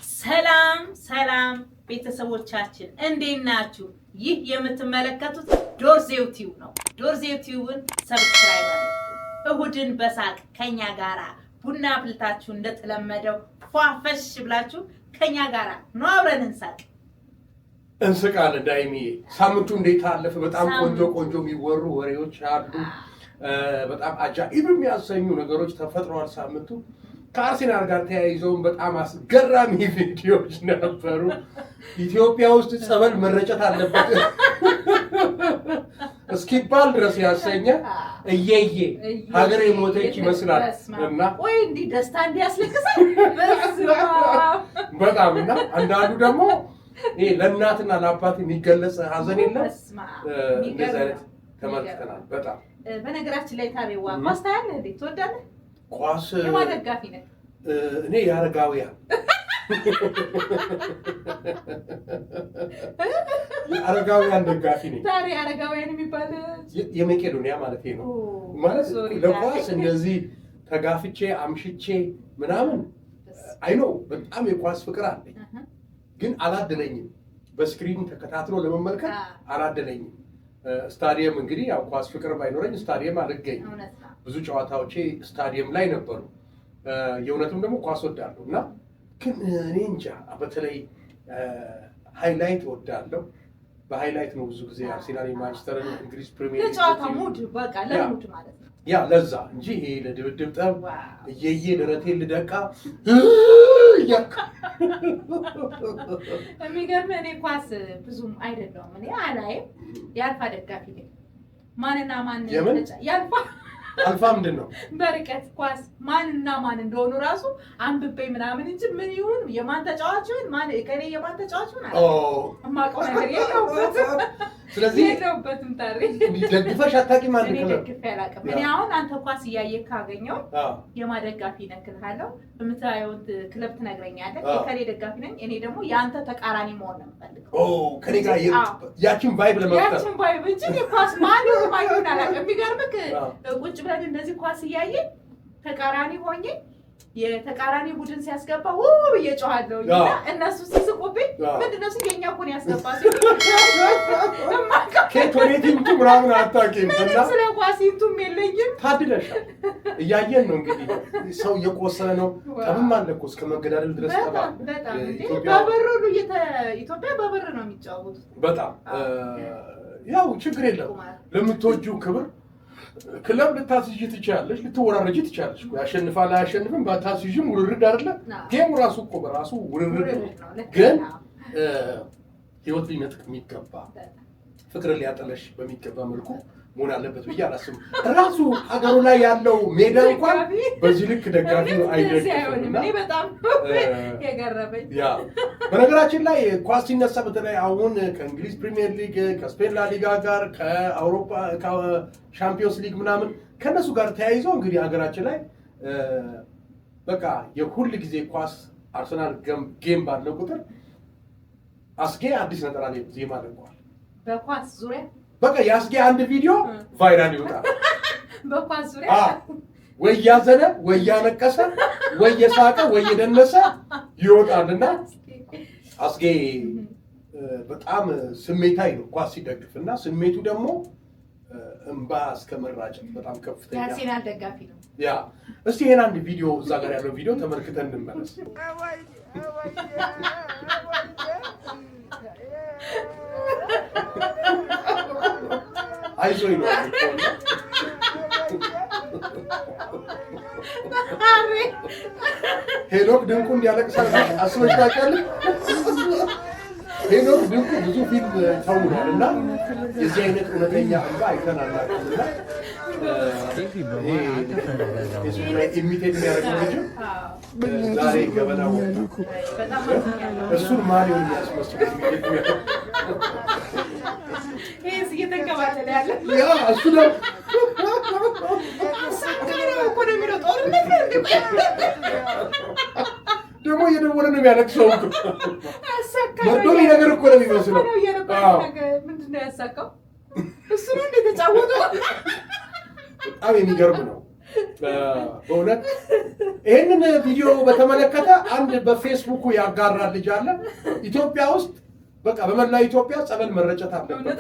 ሰላም ሰላም ቤተሰቦቻችን እንዴት ናችሁ? ይህ የምትመለከቱት ዶርዜው ቲዩብ ነው። ዶርዜው ቲዩብን ሰብስክራይብ አድርጉ። እሁድን በሳቅ ከኛ ጋራ ቡና አፍልታችሁ እንደተለመደው ፏፈሽ ብላችሁ ከኛ ጋራ ነው አብረን እንሳቅ። እንስቃለን። ዳይሚ ሳምንቱ እንዴት አለፈ? በጣም ቆንጆ ቆንጆ የሚወሩ ወሬዎች አሉ። በጣም አጃኢብ የሚያሰኙ ነገሮች ተፈጥረዋል ሳምንቱ። ከአርሴናል ጋር ተያይዘውን በጣም አስገራሚ ቪዲዮዎች ነበሩ። ኢትዮጵያ ውስጥ ጸበል መረጨት አለበት እስኪባል ድረስ ያሰኘ እየየ ሀገር የሞተች ይመስላል እና ወይ እንዲህ ደስታ እንዲያስለቅሳል በጣም እና አንዳንዱ ደግሞ ይሄ ለእናትና ለአባት የሚገለጽ ሀዘን የለም። እንደዚህ አይነት ተመልክተናል። በጣም በነገራችን ላይ ታዲያ ኳስ ታያለህ እንዴ? ትወዳለህ? ኳስ የማን ደጋፊ ነህ? እኔ የአረጋውያን ደጋፊ ነኝ። ታዲያ አረጋውያን የሚባል የመቄዶንያ ማለት ነው። ማለት ለኳስ እንደዚህ ተጋፍቼ አምሽቼ ምናምን አይኖ በጣም የኳስ ፍቅር አለኝ፣ ግን አላደለኝም። በስክሪን ተከታትሎ ለመመልከት አላደለኝም። ስታዲየም እንግዲህ ያው ኳስ ፍቅር ባይኖረኝ ስታዲየም አልገኝም። ብዙ ጨዋታዎቼ ስታዲየም ላይ ነበሩ። የእውነትም ደግሞ ኳስ ወዳለሁ እና ግን እኔ እንጃ በተለይ ሃይላይት ወዳለሁ። በሃይላይት ነው ብዙ ጊዜ አርሴናል የማንቸስተር እንግሊዝ ፕሪሚየር ሊግ ለጨዋታ ሙድ በቃ ለሙድ ማለት ነው። ያ ለዛ እንጂ ይሄ ለድብድብ ጠብ እየየ ደረቴን ልደቃ የሚገርምህ እኔ ኳስ ብዙም አይደለሁም። እኔ አላይም። የአልፋ ደጋፊ ነኝ። ማንና ማን ያልፋ አልፋ ምንድን ነው? በርቀት ኳስ ማንና ማን እንደሆኑ ራሱ አንብቤ ምናምን እንጂ ምን ይሁን የማን ተጫዋች ይሁን ማን ከኔ የማን ተጫዋች ይሁን የማውቀው ነገር የለውበትም። ስለዚህ የለውበትም። ታዲያ ደግፈሽ አታውቂም? አንድ ክለብ ደግፌ አላውቅም። እኔ አሁን አንተ ኳስ እያየህ ካገኘው የማን ደጋፊ ነህ እልሃለሁ። የምታየውን ክለብ ትነግረኛለህ። የከሌ ደጋፊ ነኝ። እኔ ደግሞ የአንተ ተቃራኒ መሆን ነው የምፈልገው። ከኔ ጋር ያቺን ቫይብ ለመፍጠር ያቺን ቫይብ እንጂ ኳስ ማን ይሁን ማን ይሁን አላውቅም። የሚገርምህ ቁጭ ብለን እንደዚህ ኳስ እያየን ተቃራኒ ሆኜ የተቃራኒ ቡድን ሲያስገባ ብዬ ጮሃለሁ እና እነሱ ሲስቁብኝ ምንድነው የኛ እኮ ነው ያስገባ ከቶኔቲንቱ ምናምን አታውቂም እና ስለ ኳሲንቱም የለኝም። ታድለሻል። እያየን ነው እንግዲህ ሰው እየቆሰለ ነው። ጠብም አለ እኮ እስከ መገዳደል ድረስ ተባ ኢትዮጵያ በበር ነው የሚጫወቱት። በጣም ያው ችግር የለም። ለምትወጂው ክብር ክለብ ልታስይዥ ትችያለሽ፣ ልትወራረጂ ትችያለሽ። ያሸንፋል አያሸንፍም ባታስይዥም ውርርድ አይደለ? ጌሙ ራሱ እኮ በራሱ ውርርድ ነው። ግን ህይወት ሊነጥቅ የሚገባ ፍቅር ሊያጠለሽ በሚገባ መልኩ መሆን አለበት ብዬ አላስብም። ራሱ ሀገሩ ላይ ያለው ሜዳ እንኳን በዚህ ልክ ደጋፊ አይደግም። በጣም የገረመኝ በነገራችን ላይ ኳስ ሲነሳ በተለይ አሁን ከእንግሊዝ ፕሪሚየር ሊግ ከስፔን ላሊጋ ጋር ከአውሮፓ ሻምፒዮንስ ሊግ ምናምን ከነሱ ጋር ተያይዞ እንግዲህ ሀገራችን ላይ በቃ የሁል ጊዜ ኳስ አርሰናል ጌም ባለው ቁጥር አስጌ አዲስ ነጠላ ዜማ አድርገዋል በኳስ ዙሪያ። በቃ የአስጌ አንድ ቪዲዮ ቫይራል ይወጣል በኳስ ዙሪያ። ወይ ያዘነ ወይ ያለቀሰ ወይ የሳቀ ወይ የደነሰ ይወጣልና አስጌ በጣም ስሜታዊ ነው ኳስ ሲደግፍና ስሜቱ ደግሞ እንባ እስከመራጨት በጣም ከፍተኛ የአርሴናል ደጋፊ ነው። ያ እስቲ ይሄን አንድ ቪዲዮ እዛ ጋር ያለው ቪዲዮ ተመልክተን እንመለስ። አይዞህ ነው ሄኖክ ድንቁ እንዲያለቅሳል አስበሽ ታውቂያለሽ? ሄኖክ ድንቁ ብዙ ፊልም ተውኗል እና የዚህ አይነት እውነተኛ እንባ አይተናናልና ኢሚቴት የሚያደርገው ልጅ ዛሬ ገበና ወጣ። እሱን ማን ይሆን የሚያስመስለው? ይሄስ እየተንከባለለ ያለ እሱ ነው ደግሞ እየደወለ ነው የሚያለቅሰው። መርዶኒ ነገር እኮ ነው የሚመስለው። ምንድን ነው ያሳካው? እሱ ነው እንደተጫወተው። በጣም የሚገርም ነው። በእውነት ይህንን ቪዲዮ በተመለከተ አንድ በፌስቡኩ ያጋራ ልጅ አለ። ኢትዮጵያ ውስጥ በቃ በመላው ኢትዮጵያ ጸበል መረጨት አለበት።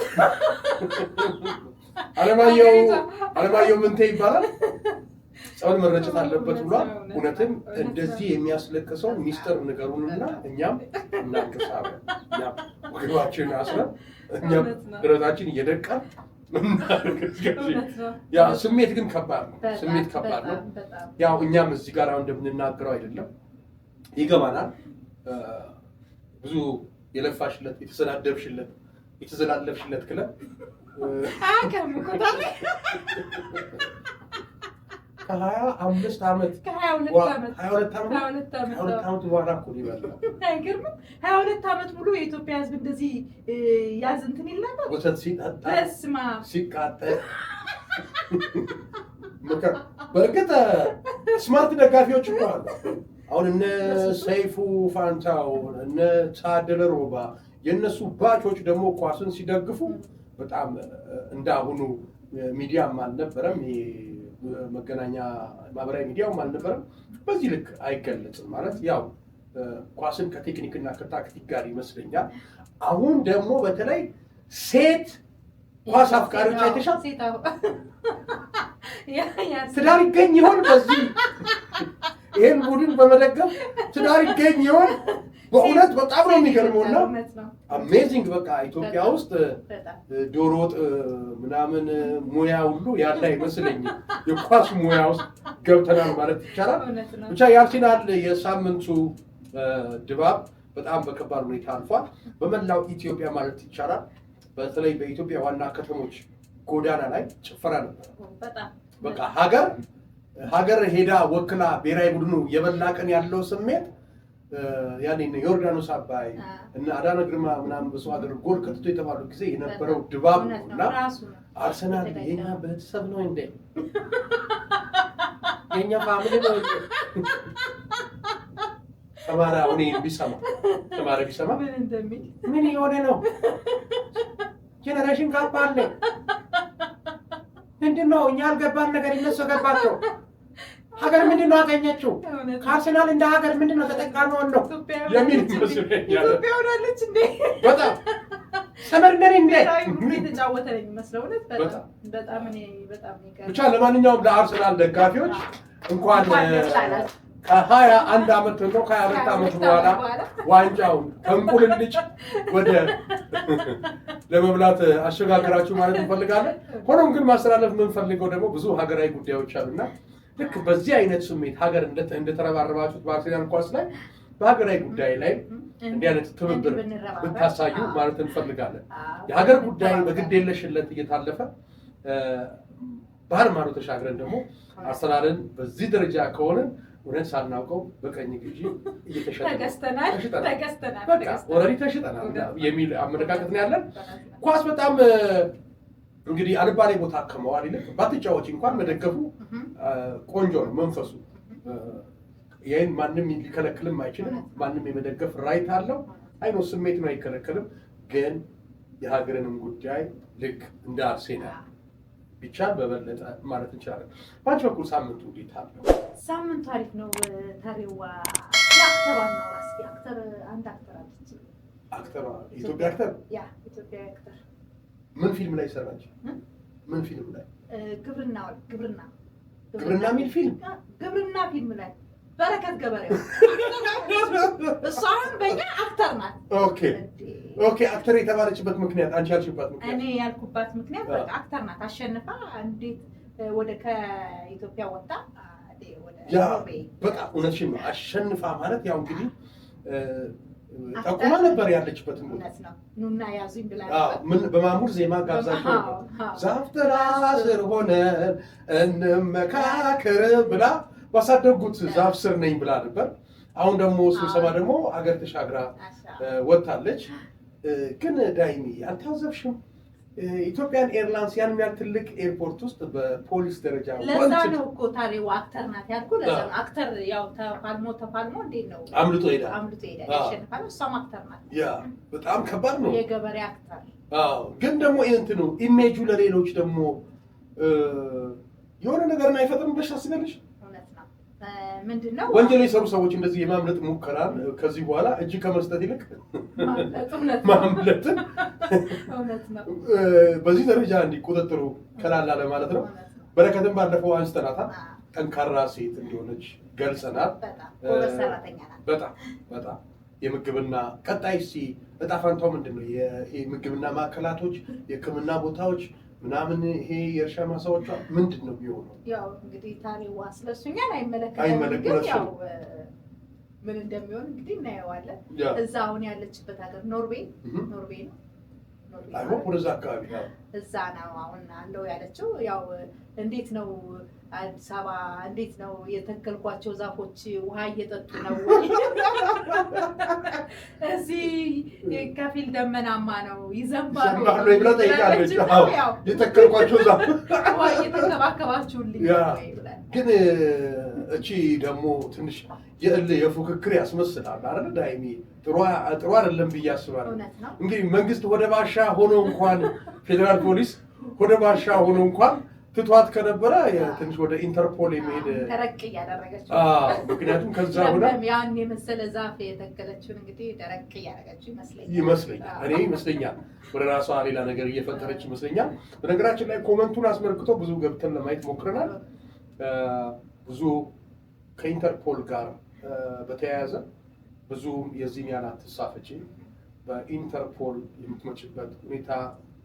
አለማየሁ ምንቴ ይባላል። ጸበል መረጨት አለበት ብሏል። እውነትም እንደዚህ የሚያስለቅሰው ሚስጥር ንገሩንና እኛም እናንቀሳለን። እኛም ወገባችንን አስረን እኛም ደረታችን እየደቃን ያ ስሜት ግን ከባድ ነው። ስሜት ከባድ ነው። ያው እኛም እዚህ ጋር አሁን እንደምንናገረው አይደለም፣ ይገባናል። ብዙ የለፋሽለት የተዘላለፍሽለት ክለብ ከ22 ዓመት በኋላ እኮ ነው ይባላል። አይገርምም? 22 ዓመት ሙሉ የኢትዮጵያ ሕዝብ እንደዚህ ያዝ እንትን ይል ነበር። ወተት ሲጠጣ ሲቃጠል። በእርግጥ ስማርት ደጋፊዎች እኮ አሉ። አሁን እነ ሰይፉ ፋንታሁን እነ ታደለ ሮባ የእነሱ ባቾች ደግሞ ኳስን ሲደግፉ በጣም እንዳሁኑ ሚዲያም አልነበረም፣ መገናኛ ማህበራዊ ሚዲያውም አልነበረም። በዚህ ልክ አይገለጽም ማለት ያው ኳስን ከቴክኒክና ከታክቲክ ጋር ይመስለኛል። አሁን ደግሞ በተለይ ሴት ኳስ አፍቃሪዎች አይተሻል። ትዳር ይገኝ ይሆን? በዚህ ይሄን ቡድን በመደገፍ ትዳር ይገኝ ይሆን? በእውነት በጣም ነው የሚገርመውና አሜዚንግ። በቃ ኢትዮጵያ ውስጥ ዶሮ ወጥ ምናምን ሙያ ሁሉ ያለ አይመስለኝም። የኳስ ሙያ ውስጥ ገብተናል ማለት ይቻላል። ብቻ የአርሴናል የሳምንቱ ድባብ በጣም በከባድ ሁኔታ አልፏል። በመላው ኢትዮጵያ ማለት ይቻላል። በተለይ በኢትዮጵያ ዋና ከተሞች ጎዳና ላይ ጭፈራ ነበር። በቃ ሀገር ሄዳ ወክላ ብሔራዊ ቡድኑ የበላ ቀን ያለው ስሜት ያኔ ዮርዳኖስ አባይ እና አዳነ ግርማ ምናምን በሰው ሀገር ጎል ከትቶ የተባሉ ጊዜ የነበረው ድባብ ነው እና አርሰናል የኛ ቤተሰብ ነው እንዴ? የኛ ፋሚሊ ነው እንዴ? ተማራ አሁን ቢሰማ ምን የሆነ ነው? ጄኔሬሽን ጋፕ አለ። ምንድን ነው እኛ አልገባን ነገር እነሱ ገባቸው። ሀገር ምንድን ነው አገኘችው? ከአርሰናል እንደ ሀገር ምንድን ነው ተጠቃሚ ነው የሚል ኢትዮጵያ ሆናለች እንዴ? በጣም ሰመርነሪ እንዴ የተጫወተ ነው የሚመስለው። በጣም ብቻ ለማንኛውም ለአርሰናል ደጋፊዎች እንኳን ከ21 ዓመት ነው ከ22 ዓመት በኋላ ዋንጫውን ከእንቁልልጭ ወደ ለመብላት አሸጋግራችሁ ማለት እንፈልጋለን። ሆኖም ግን ማስተላለፍ የምንፈልገው ደግሞ ብዙ ሀገራዊ ጉዳዮች አሉና ልክ በዚህ አይነት ስሜት ሀገር እንደተረባረባችሁት በአርሴናል ኳስ ላይ በሀገራዊ ጉዳይ ላይ እንዲህ አይነት ትብብር ብታሳዩ ማለት እንፈልጋለን። የሀገር ጉዳይ በግዴለሽነት እየታለፈ ባህር ማዶ ተሻግረን ደግሞ አርሰናልን በዚህ ደረጃ ከሆነ እውነት ሳናውቀው በቀኝ ግዢ ተገዝተናል የሚል አመለካከት ነው ያለን። ኳስ በጣም እንግዲህ አልባሌ ቦታ ከመዋል ይልቅ ባትጫወች እንኳን መደገፉ ቆንጆ ነው። መንፈሱ ይህን ማንም ሊከለክልም አይችልም። ማንም የመደገፍ ራይት አለው። አይኖ ስሜት ነው አይከለክልም። ግን የሀገርንም ጉዳይ ልክ እንደ አርሴናል ቢቻል በበለጠ ማለት እንችላለን። ባንቺ በኩል ሳምንቱ እንዴት አለ? ሳምንቱ አሪፍ ነው። ታሪዋ አክተሯ ነው ራስኪ አንድ አክተር አለች። አክተሯ ኢትዮጵያ አክተር ምን ፊልም ላይ ሰራች? ምን ፊልም ላይ? ግብርና የሚል ፊልም ግብርና ፊልም ላይ በረከት ገበሬው እሷም በእኛ አክተር ናት። ኦኬ አክተር የተባለችበት ምክንያት አንቺ ያልሽባት ምክንያት? እኔ ያልኩባት ምክንያት በቃ አክተር ናት። አሸንፋ እንዴት ወደ ከኢትዮጵያ ወጣ ያ በቃ እውነትሽን ነው። አሸንፋ ማለት ያው እንግዲህ ጠቁማ ነበር ያለችበት ነው። ኑና ያዙኝ ብላ በማሙር ዜማ ጋብዛቸው ነበር። ዛፍ ጥላ ስር ሆነን እንመካከር ብላ ባሳደጉት ዛፍ ስር ነኝ ብላ ነበር። አሁን ደግሞ ስብሰባ ደግሞ አገር ተሻግራ ወጣለች። ግን ዳይሚ አልታዘብሽም? ኢትዮጵያን ኤርላይንስ ያን ያህል ትልቅ ኤርፖርት ውስጥ በፖሊስ ደረጃ ለዛ ነው እኮ ታሪው አክተር ናት ያልኩ። ለዛ ነው አክተር ያው ተፋልሞ እንዴት ነው አምልጦ ሄዳ ያሸንፋል። እሷም አክተር ናት። ያ በጣም ከባድ ነው። የገበሬ አክተር። ግን ደግሞ እንትኑ ኢሜጁ ለሌሎች ደግሞ የሆነ ነገርን አይፈጥርም ብለሽ ታስቢያለሽ? ምንድነው ወንጀል የሰሩ ሰዎች እንደዚህ የማምለጥ ሙከራን ከዚህ በኋላ እጅ ከመስጠት ይልቅ ማምለጥ እውነት ነው። በዚህ ደረጃ እንዲቆጠጥሩ ከላላ ለማለት ነው። በረከትን ባለፈው አንስተናታል። ጠንካራ ሴት እንደሆነች ገልጸናል። በጣም የምግብና ቀጣይ እጣ ፈንታው ምንድነው? የምግብና ማዕከላቶች፣ የሕክምና ቦታዎች ምናምን ይሄ የእርሻ ማሳዎቿ ምንድን ነው የሚሆነው? ያው እንግዲህ ታሪዋ ስለሱኛል አይመለከትም። ያው ምን እንደሚሆን እንግዲህ እናየዋለን። እዛ አሁን ያለችበት ሀገር ኖርዌይ ነው። አይሆን ወደዛ አካባቢ ነው እዛ ነው አሁን አለው ያለችው። ያው እንዴት ነው አዲስ አበባ እንዴት ነው የተከልኳቸው ዛፎች ውሃ እየጠጡ ነው? እዚህ ከፊል ደመናማ ነው ይዘንባሉ ብላ ጠይቃለች። የተከልኳቸው ዛፎች ውሃ እየተንከባከባችሁልኝ ግን እቺ ደግሞ ትንሽ የፉክክር ያስመስላል አይደል? ዳይሚ ጥሩ አይደለም ብዬ አስባለሁ። እንግዲህ መንግስት ወደ ባሻ ሆኖ እንኳን ፌደራል ፖሊስ ወደ ባሻ ሆኖ እንኳን ትቷት ከነበረ ትንሽ ወደ ኢንተርፖል የሚሄድ ደረቅ እያደረገች ምክንያቱም ከዛ ሆነ ያን የመሰለ ዛፍ የተከለችውን እንግዲህ ደረቅ እያደረገችው ይመስለኛል ወደ ራሷ ሌላ ነገር እየፈጠረች ይመስለኛል። በነገራችን ላይ ኮመንቱን አስመልክቶ ብዙ ገብተን ለማየት ሞክረናል። ብዙ ከኢንተርፖል ጋር በተያያዘ ብዙ የዚህን ያህል አትሳፈጪ፣ በኢንተርፖል የምትመጭበት ሁኔታ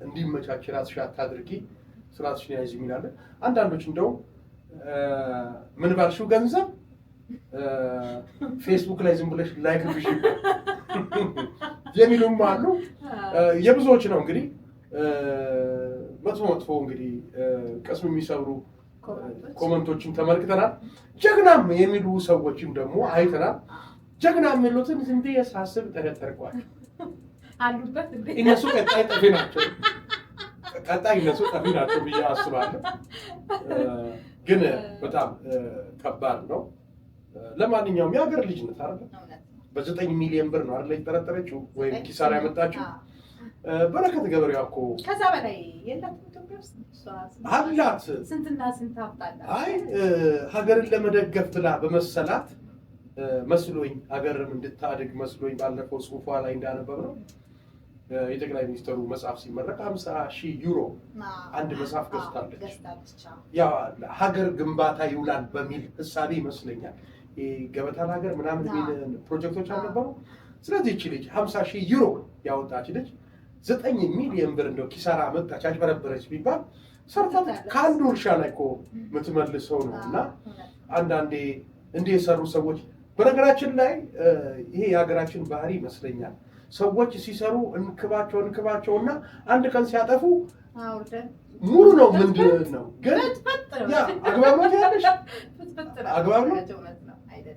እንዲመቻች ራስሽ አታድርጊ፣ ስራሽን ያዥ የሚላለ አንዳንዶች እንደው ምን ባልሽው ገንዘብ ፌስቡክ ላይ ዝም ብለሽ ላይክ ብሽ የሚሉም አሉ። የብዙዎች ነው እንግዲህ መጥፎ እንግዲህ ቀስም የሚሰብሩ ኮመንቶችን ተመልክተናል። ጀግናም የሚሉ ሰዎችም ደግሞ አይተናል። ጀግና የሚሉትን ዝም ብዬ ሳስብ ጠረጠርኳቸው አሉበት እንዴ? እነሱ ቀጣይ ጠፊ ናቸው ብዬ አስባለሁ። ግን በጣም ከባድ ነው። ለማንኛውም የሀገር ልጅ ነች አይደል? በ9 ሚሊዮን ብር ነው አይደል የተጠረጠረችው ወይም ኪሳራ ያመጣችው። በረከት ገበሬዋ እኮ ከዛ በላይ የላትም ኢትዮጵያ ውስጥ አላት። ስንትና ስንት አፍጣላት። አይ ሀገርን ለመደገፍ ብላ በመሰላት መስሎኝ ሀገርን እንድታድግ መስሎኝ ባለፈው ጽሑፏ ላይ እንዳነበብ ነው የጠቅላይ ሚኒስትሩ መጽሐፍ ሲመረቅ 50,000 ዩሮ አንድ መጽሐፍ ገዝታለች። ያ ሀገር ግንባታ ይውላል በሚል ህሳቤ ይመስለኛል ገበታ ሀገር ምናምን የሚል ፕሮጀክቶች አልነበሩ። ስለዚህ እቺ ልጅ 50,000 ዩሮ ያወጣች ልጅ 9 ሚሊዮን ብር እንደው ኪሳራ መጣች አጭበረበረች ቢባል ሰርታት ከአንዱ እርሻ ላይ እኮ የምትመልሰው ነው። እና አንዳንዴ እንዲህ የሰሩ ሰዎች በነገራችን ላይ ይሄ የሀገራችን ባህሪ ይመስለኛል። ሰዎች ሲሰሩ እንክባቸውና አንድ ቀን ሲያጠፉ ሙሉ ነው ምንድን ነው ግን ያ አግባብነት ያለሽ አግባብነት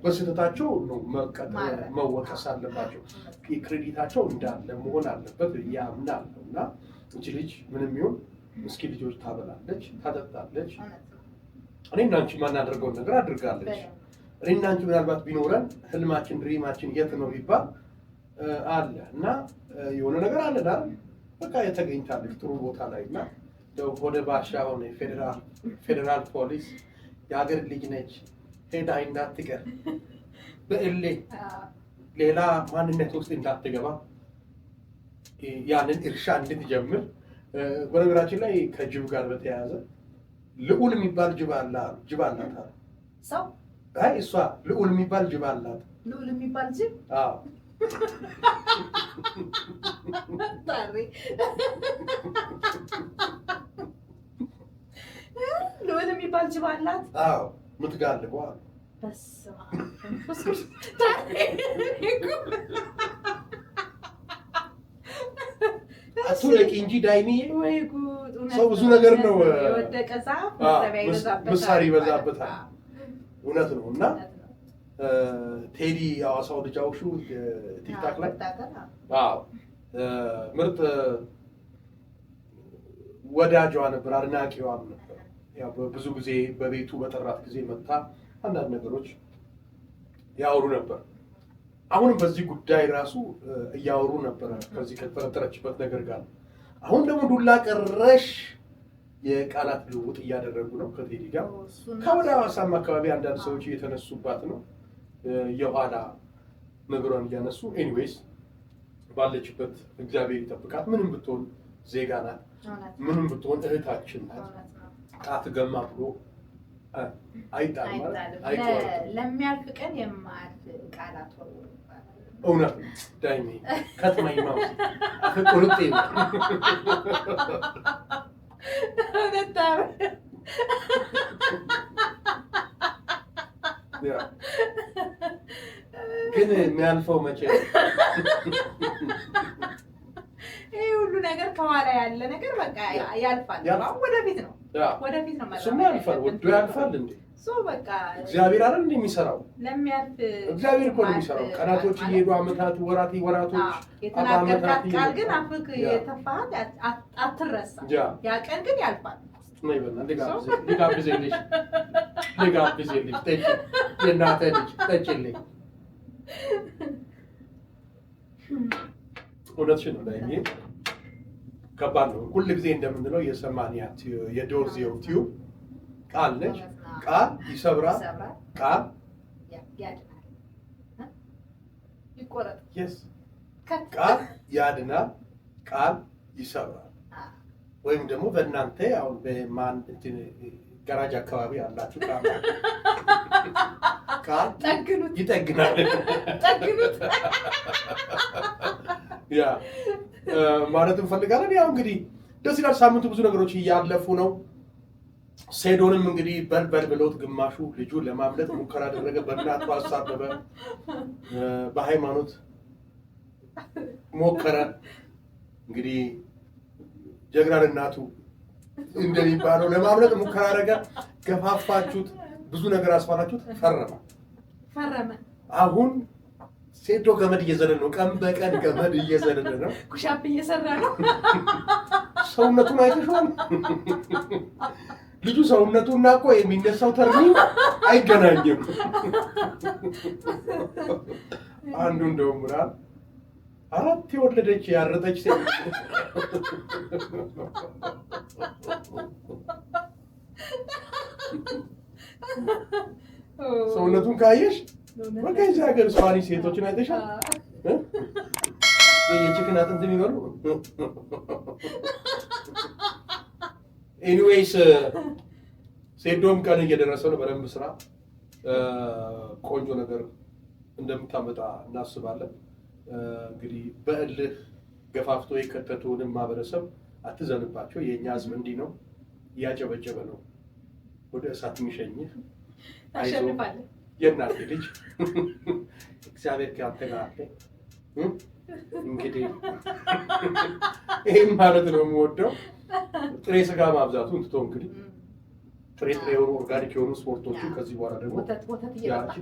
በስህተታቸው ነው መወቀስ አለባቸው። ክሬዲታቸው እንዳለ መሆን አለበት ያምናለሁ። እና እቺ ልጅ ምንም ይሁን ምስኪን ልጆች ታበላለች፣ ታጠጣለች። እኔና አንቺ ማናደርገውን ነገር አድርጋለች። እኔና አንቺ ምናልባት ቢኖረን ህልማችን ድሪማችን የት ነው ቢባል አለ እና የሆነ ነገር አለ አይደል? በቃ የተገኝታለች ጥሩ ቦታ ላይ እና ወደ ባሻ ሆነ ፌደራል ፖሊስ የሀገር ልጅ ነች ሄዳ እንዳትቀር በእሌ ሌላ ማንነት ውስጥ እንዳትገባ ያንን እርሻ እንድትጀምር። በነገራችን ላይ ከጅብ ጋር በተያያዘ ልዑል የሚባል ጅብ አላት ሰው አይ እሷ ልዑል የሚባል ጅብ አላት። ልዑል የሚባል ጅብ? አዎ ልዑል የሚባል ጅብ አላት? አዎ ምትጋልበው አሉ። በስመ አብ አትውለቂ እንጂ ዳይሚዬ ወይ ጉድ! ሰው ብዙ ነገር ነው የወደቀ ዛፍ ምሳር ይበዛበታል። እውነት ነው። እና ቴዲ የሐዋሳው ልጅ አውሹ ቲክታክ ላይ አዎ ምርጥ ወዳጇ ነበር፣ አድናቂዋም ነበር። ያው ብዙ ጊዜ በቤቱ በጠራት ጊዜ መጣ አንዳንድ ነገሮች ያወሩ ነበር። አሁንም በዚህ ጉዳይ ራሱ እያወሩ ነበር ከዚህ ከተጠረጠረችበት ነገር ጋር። አሁን ደግሞ ዱላ ቀረሽ የቃላት ልውውጥ እያደረጉ ነው ከቴዲ ጋር። ከወደ ሐዋሳም አካባቢ አንዳንድ ሰዎች እየተነሱባት ነው የኋላ ነገሯን እያነሱ። ኤኒዌይስ ባለችበት እግዚአብሔር ይጠብቃት። ምንም ብትሆን ዜጋ ናት፣ ምንም ብትሆን እህታችን ናት። ጣት ገማ ብሎ አይጣልም አይጣልም። ለሚያልፍ ቀን የማያልፍ ቃላት እውነት ነው። ዳይሜ ከትማኝ ማውስ አፈቁርጤ ግን የሚያልፈው መቼ ነው? ይሄ ሁሉ ነገር ከኋላ ያለ ነገር በቃ ያልፋል። ወደፊት ነው ወደፊት ነው ማለት ነው። ያልፋል ወዶ ያልፋል እንዴ በቃ እግዚአብሔር አይደል እንደሚሰራው? ለሚያልፍ እግዚአብሔር እኮ ነው የሚሰራው። ቀናቶች እየሄዱ አመታት ወራቶች የተናገርካት ቃል ግን አፍክ የተፋት አትረሳ። ያ ቀን ግን ያልፋል። ነው ይበልና ልጋብዝልሽ ጠጪ የእናትህ ልጅ ጠጪልኝ። እውነትሽን ነው ላይ ከባድ ነው። ሁል ጊዜ እንደምንለው የሰማንያት የዶርዜው ቲዩብ ቃል ነች። ቃል ይሰብራል፣ ቃል ይቆረጥ። ቃል ያድናል፣ ቃል ይሰብራል። ወይም ደግሞ በእናንተ አሁን በማን ገራጅ አካባቢ ያላችሁ ቃል ይጠግናል። ያ ማለት እንፈልጋለን። ያው እንግዲህ ደስ ይላል። ሳምንቱ ብዙ ነገሮች እያለፉ ነው። ሴዶንም እንግዲህ በልበል ብለውት ግማሹ ልጁን ለማምለጥ ሙከራ አደረገ። በእናቱ አሳበበ፣ በሃይማኖት ሞከረ። እንግዲህ ጀግናን እናቱ እንደሚባለው ለማምለጥ ሙከራ አደረገ። ገፋፋችሁት፣ ብዙ ነገር አስፋላችሁት፣ ፈረመ። አሁን ሴዶ ገመድ እየዘለለ ነው። ቀን በቀን ገመድ እየዘለለ ነው። ኩሻፕ እየሰራ ነው። ሰውነቱን አይተሽዋል? ልጁ ሰውነቱና እኮ የሚነሳው ተርሚን አይገናኝም። አንዱ እንደውም ምናል 4 የወለደች ያረጠች ሴት ሰውነቱን ካየሽ በቃ እዚህ ሀገር ስፓኒሽ ሴቶችን አይተሻል? የቺክን አጥንት የሚበሉ ኤኒዌይስ ሴዶም ቀን እየደረሰ ነው። በደንብ ስራ ቆንጆ ነገር እንደምታመጣ እናስባለን። እንግዲህ በእልህ ገፋፍቶ የከተቱንም ማህበረሰብ አትዘንባቸው። የእኛ ህዝብ እንዲህ ነው፣ እያጨበጨበ ነው ወደ እሳት የሚሸኝህ። ታሸንፋለህ የእናቴ ልጅ እግዚአብሔር ካንተ ጋር አለ። እንግዲህ ይሄን ማለት ነው የምወደው። ጥሬ ስጋ ማብዛቱን ትቶ እንግዲህ ጥሬ የሆኑ ኦርጋኒክ የሆኑ ስፖርቶችን ከዚህ በኋላ ደግሞ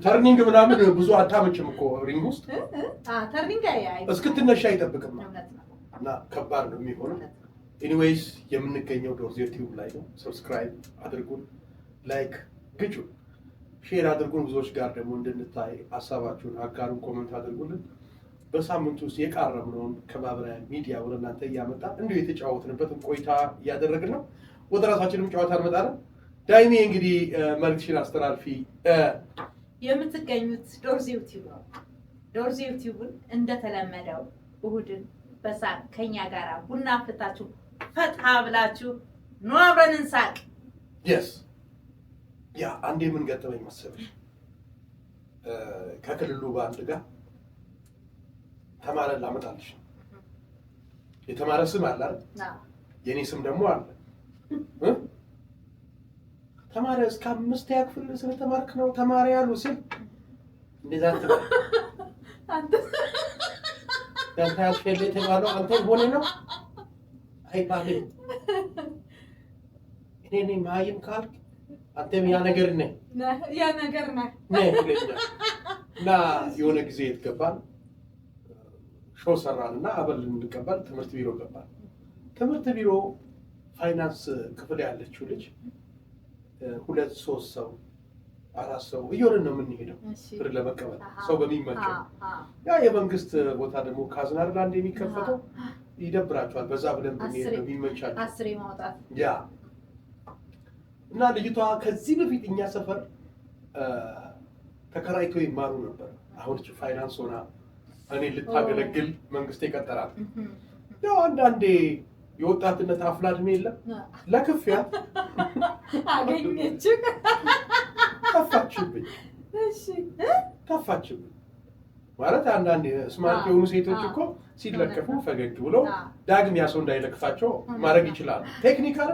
ተርኒንግ ምናምን ብዙ አታመጭም እኮ ሪንግ ውስጥ እስክትነሻ አይጠብቅም እና ከባድ ነው የሚሆነው። ኤኒዌይስ የምንገኘው ዶርዜው ቲዩብ ላይ ነው። ሰብስክራይብ አድርጉን፣ ላይክ ግጩ፣ ሼር አድርጉን። ብዙዎች ጋር ደግሞ እንድንታይ ሀሳባችሁን አጋሩን፣ ኮሜንት አድርጉልን። በሳምንቱ ውስጥ የቃረምነውን ከማህበራዊ ሚዲያ ወደ እናንተ እያመጣን እንዲሁ የተጫወትንበትን ቆይታ እያደረግን ነው። ወደ ራሳችንም ጨዋታ እንመጣለን። ዳይሜ እንግዲህ መልክሽን አስተላልፊ። የምትገኙት ዶርዜው ቲዩብ ነው። ዶርዜው ቲዩብን እንደተለመደው እሁድን በሳቅ ከኛ ጋር ቡና አፍልታችሁ ፈታ ብላችሁ ኑ አብረን እንሳቅ። የስ ያ አንዴ ምን ገጠመኝ መሰለሽ? ከክልሉ ባንድ ጋር ተማረ ላመጣልሽ። የተማረ ስም አለ አይደል? የኔ ስም ደግሞ አለ። ተማረ እስከ 5ኛ ክፍል ስለተማርክ ነው ተማረ ያሉ ስል እንደዛ አንተ ያልፈለ የተባለው አንተ ሆነ ነው አይባልም። እኔ ማይም ካልክ አንተም ያ ነገር ነህ እና የሆነ ጊዜ የተገባን ሾው ሰራንና አበል እንቀበል ትምህርት ቢሮ ገባን። ትምህርት ቢሮ ፋይናንስ ክፍል ያለችው ልጅ 2-3 ሰው 4 ሰው እየሆንን ነው የምንሄደው ብር ለመቀበል ሰው በሚመቸው። ያ የመንግስት ቦታ ደግሞ ካዝና አይደል አንዴ የሚከፈተው ይደብራቸዋል። በዛ ብለን ብንሄድ ነው የሚመቻቸው። 10 ማውጣት ያ እና ልጅቷ ከዚህ በፊት እኛ ሰፈር ተከራይቶ ይማሩ ነበር። አሁን ፋይናንስ ሆና እኔ ልታገለግል መንግስት የቀጠራት። ያው አንዳንዴ የወጣትነት አፍላ እድሜ የለም ለክፍያ አገኘች ከፋችብኝ። ከፋችብኝ ማለት አንዳንዴ ስማርት የሆኑ ሴቶች እኮ ሲለከፉ ፈገግ ብለው ዳግም ያ ሰው እንዳይለክፋቸው ማድረግ ይችላሉ። ቴክኒካል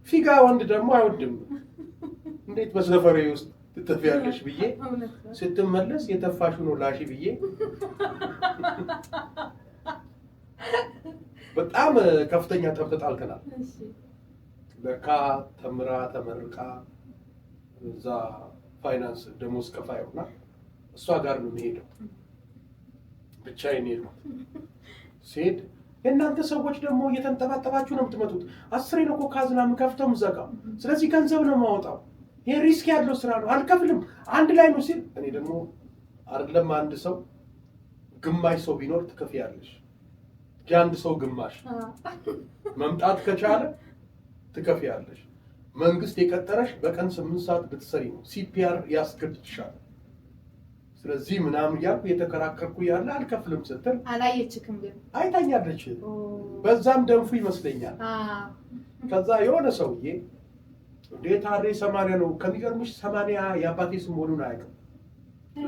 ፊጋ ወንድ ደግሞ አይወድም። እንዴት በሰፈሬ ውስጥ ትተፊያለሽ ብዬ ስትመለስ የተፋሹ ነው ላሺ ብዬ በጣም ከፍተኛ ጠብ ተጣልተናል። ለካ ተምራ ተመርቃ እዛ ፋይናንስ ደሞዝ ከፋይ ሆና እሷ ጋር ነው የሚሄደው። ብቻዬን ነው ሲሄድ የእናንተ ሰዎች ደግሞ እየተንጠባጠባችሁ ነው የምትመጡት። 10 ነው እኮ ካዝና የምከፍተው የምዘጋው። ስለዚህ ገንዘብ ነው የማወጣው። ይሄ ሪስክ ያለው ስራ ነው፣ አልከፍልም። አንድ ላይ ነው ሲል እኔ ደግሞ አይደለም አንድ ሰው ግማሽ ሰው ቢኖር ትከፍያለሽ። የአንድ ሰው ግማሽ መምጣት ከቻለ ትከፍያለሽ። መንግስት የቀጠረሽ በቀን 8 ሰዓት ብትሰሪ ነው። ሲፒአር ያስገድድሻል። ስለዚህ ምናምን ያልኩ የተከራከርኩ ያለ አልከፍልም ስትል አላየችክም ግን አይታኛለች። በዛም ደንፉ ይመስለኛል። ከዛ የሆነ ሰውዬ እንዴት አሬ 80 ነው ከሚገርምሽ 80 የአባቴ ስም መሆኑን አያውቅም።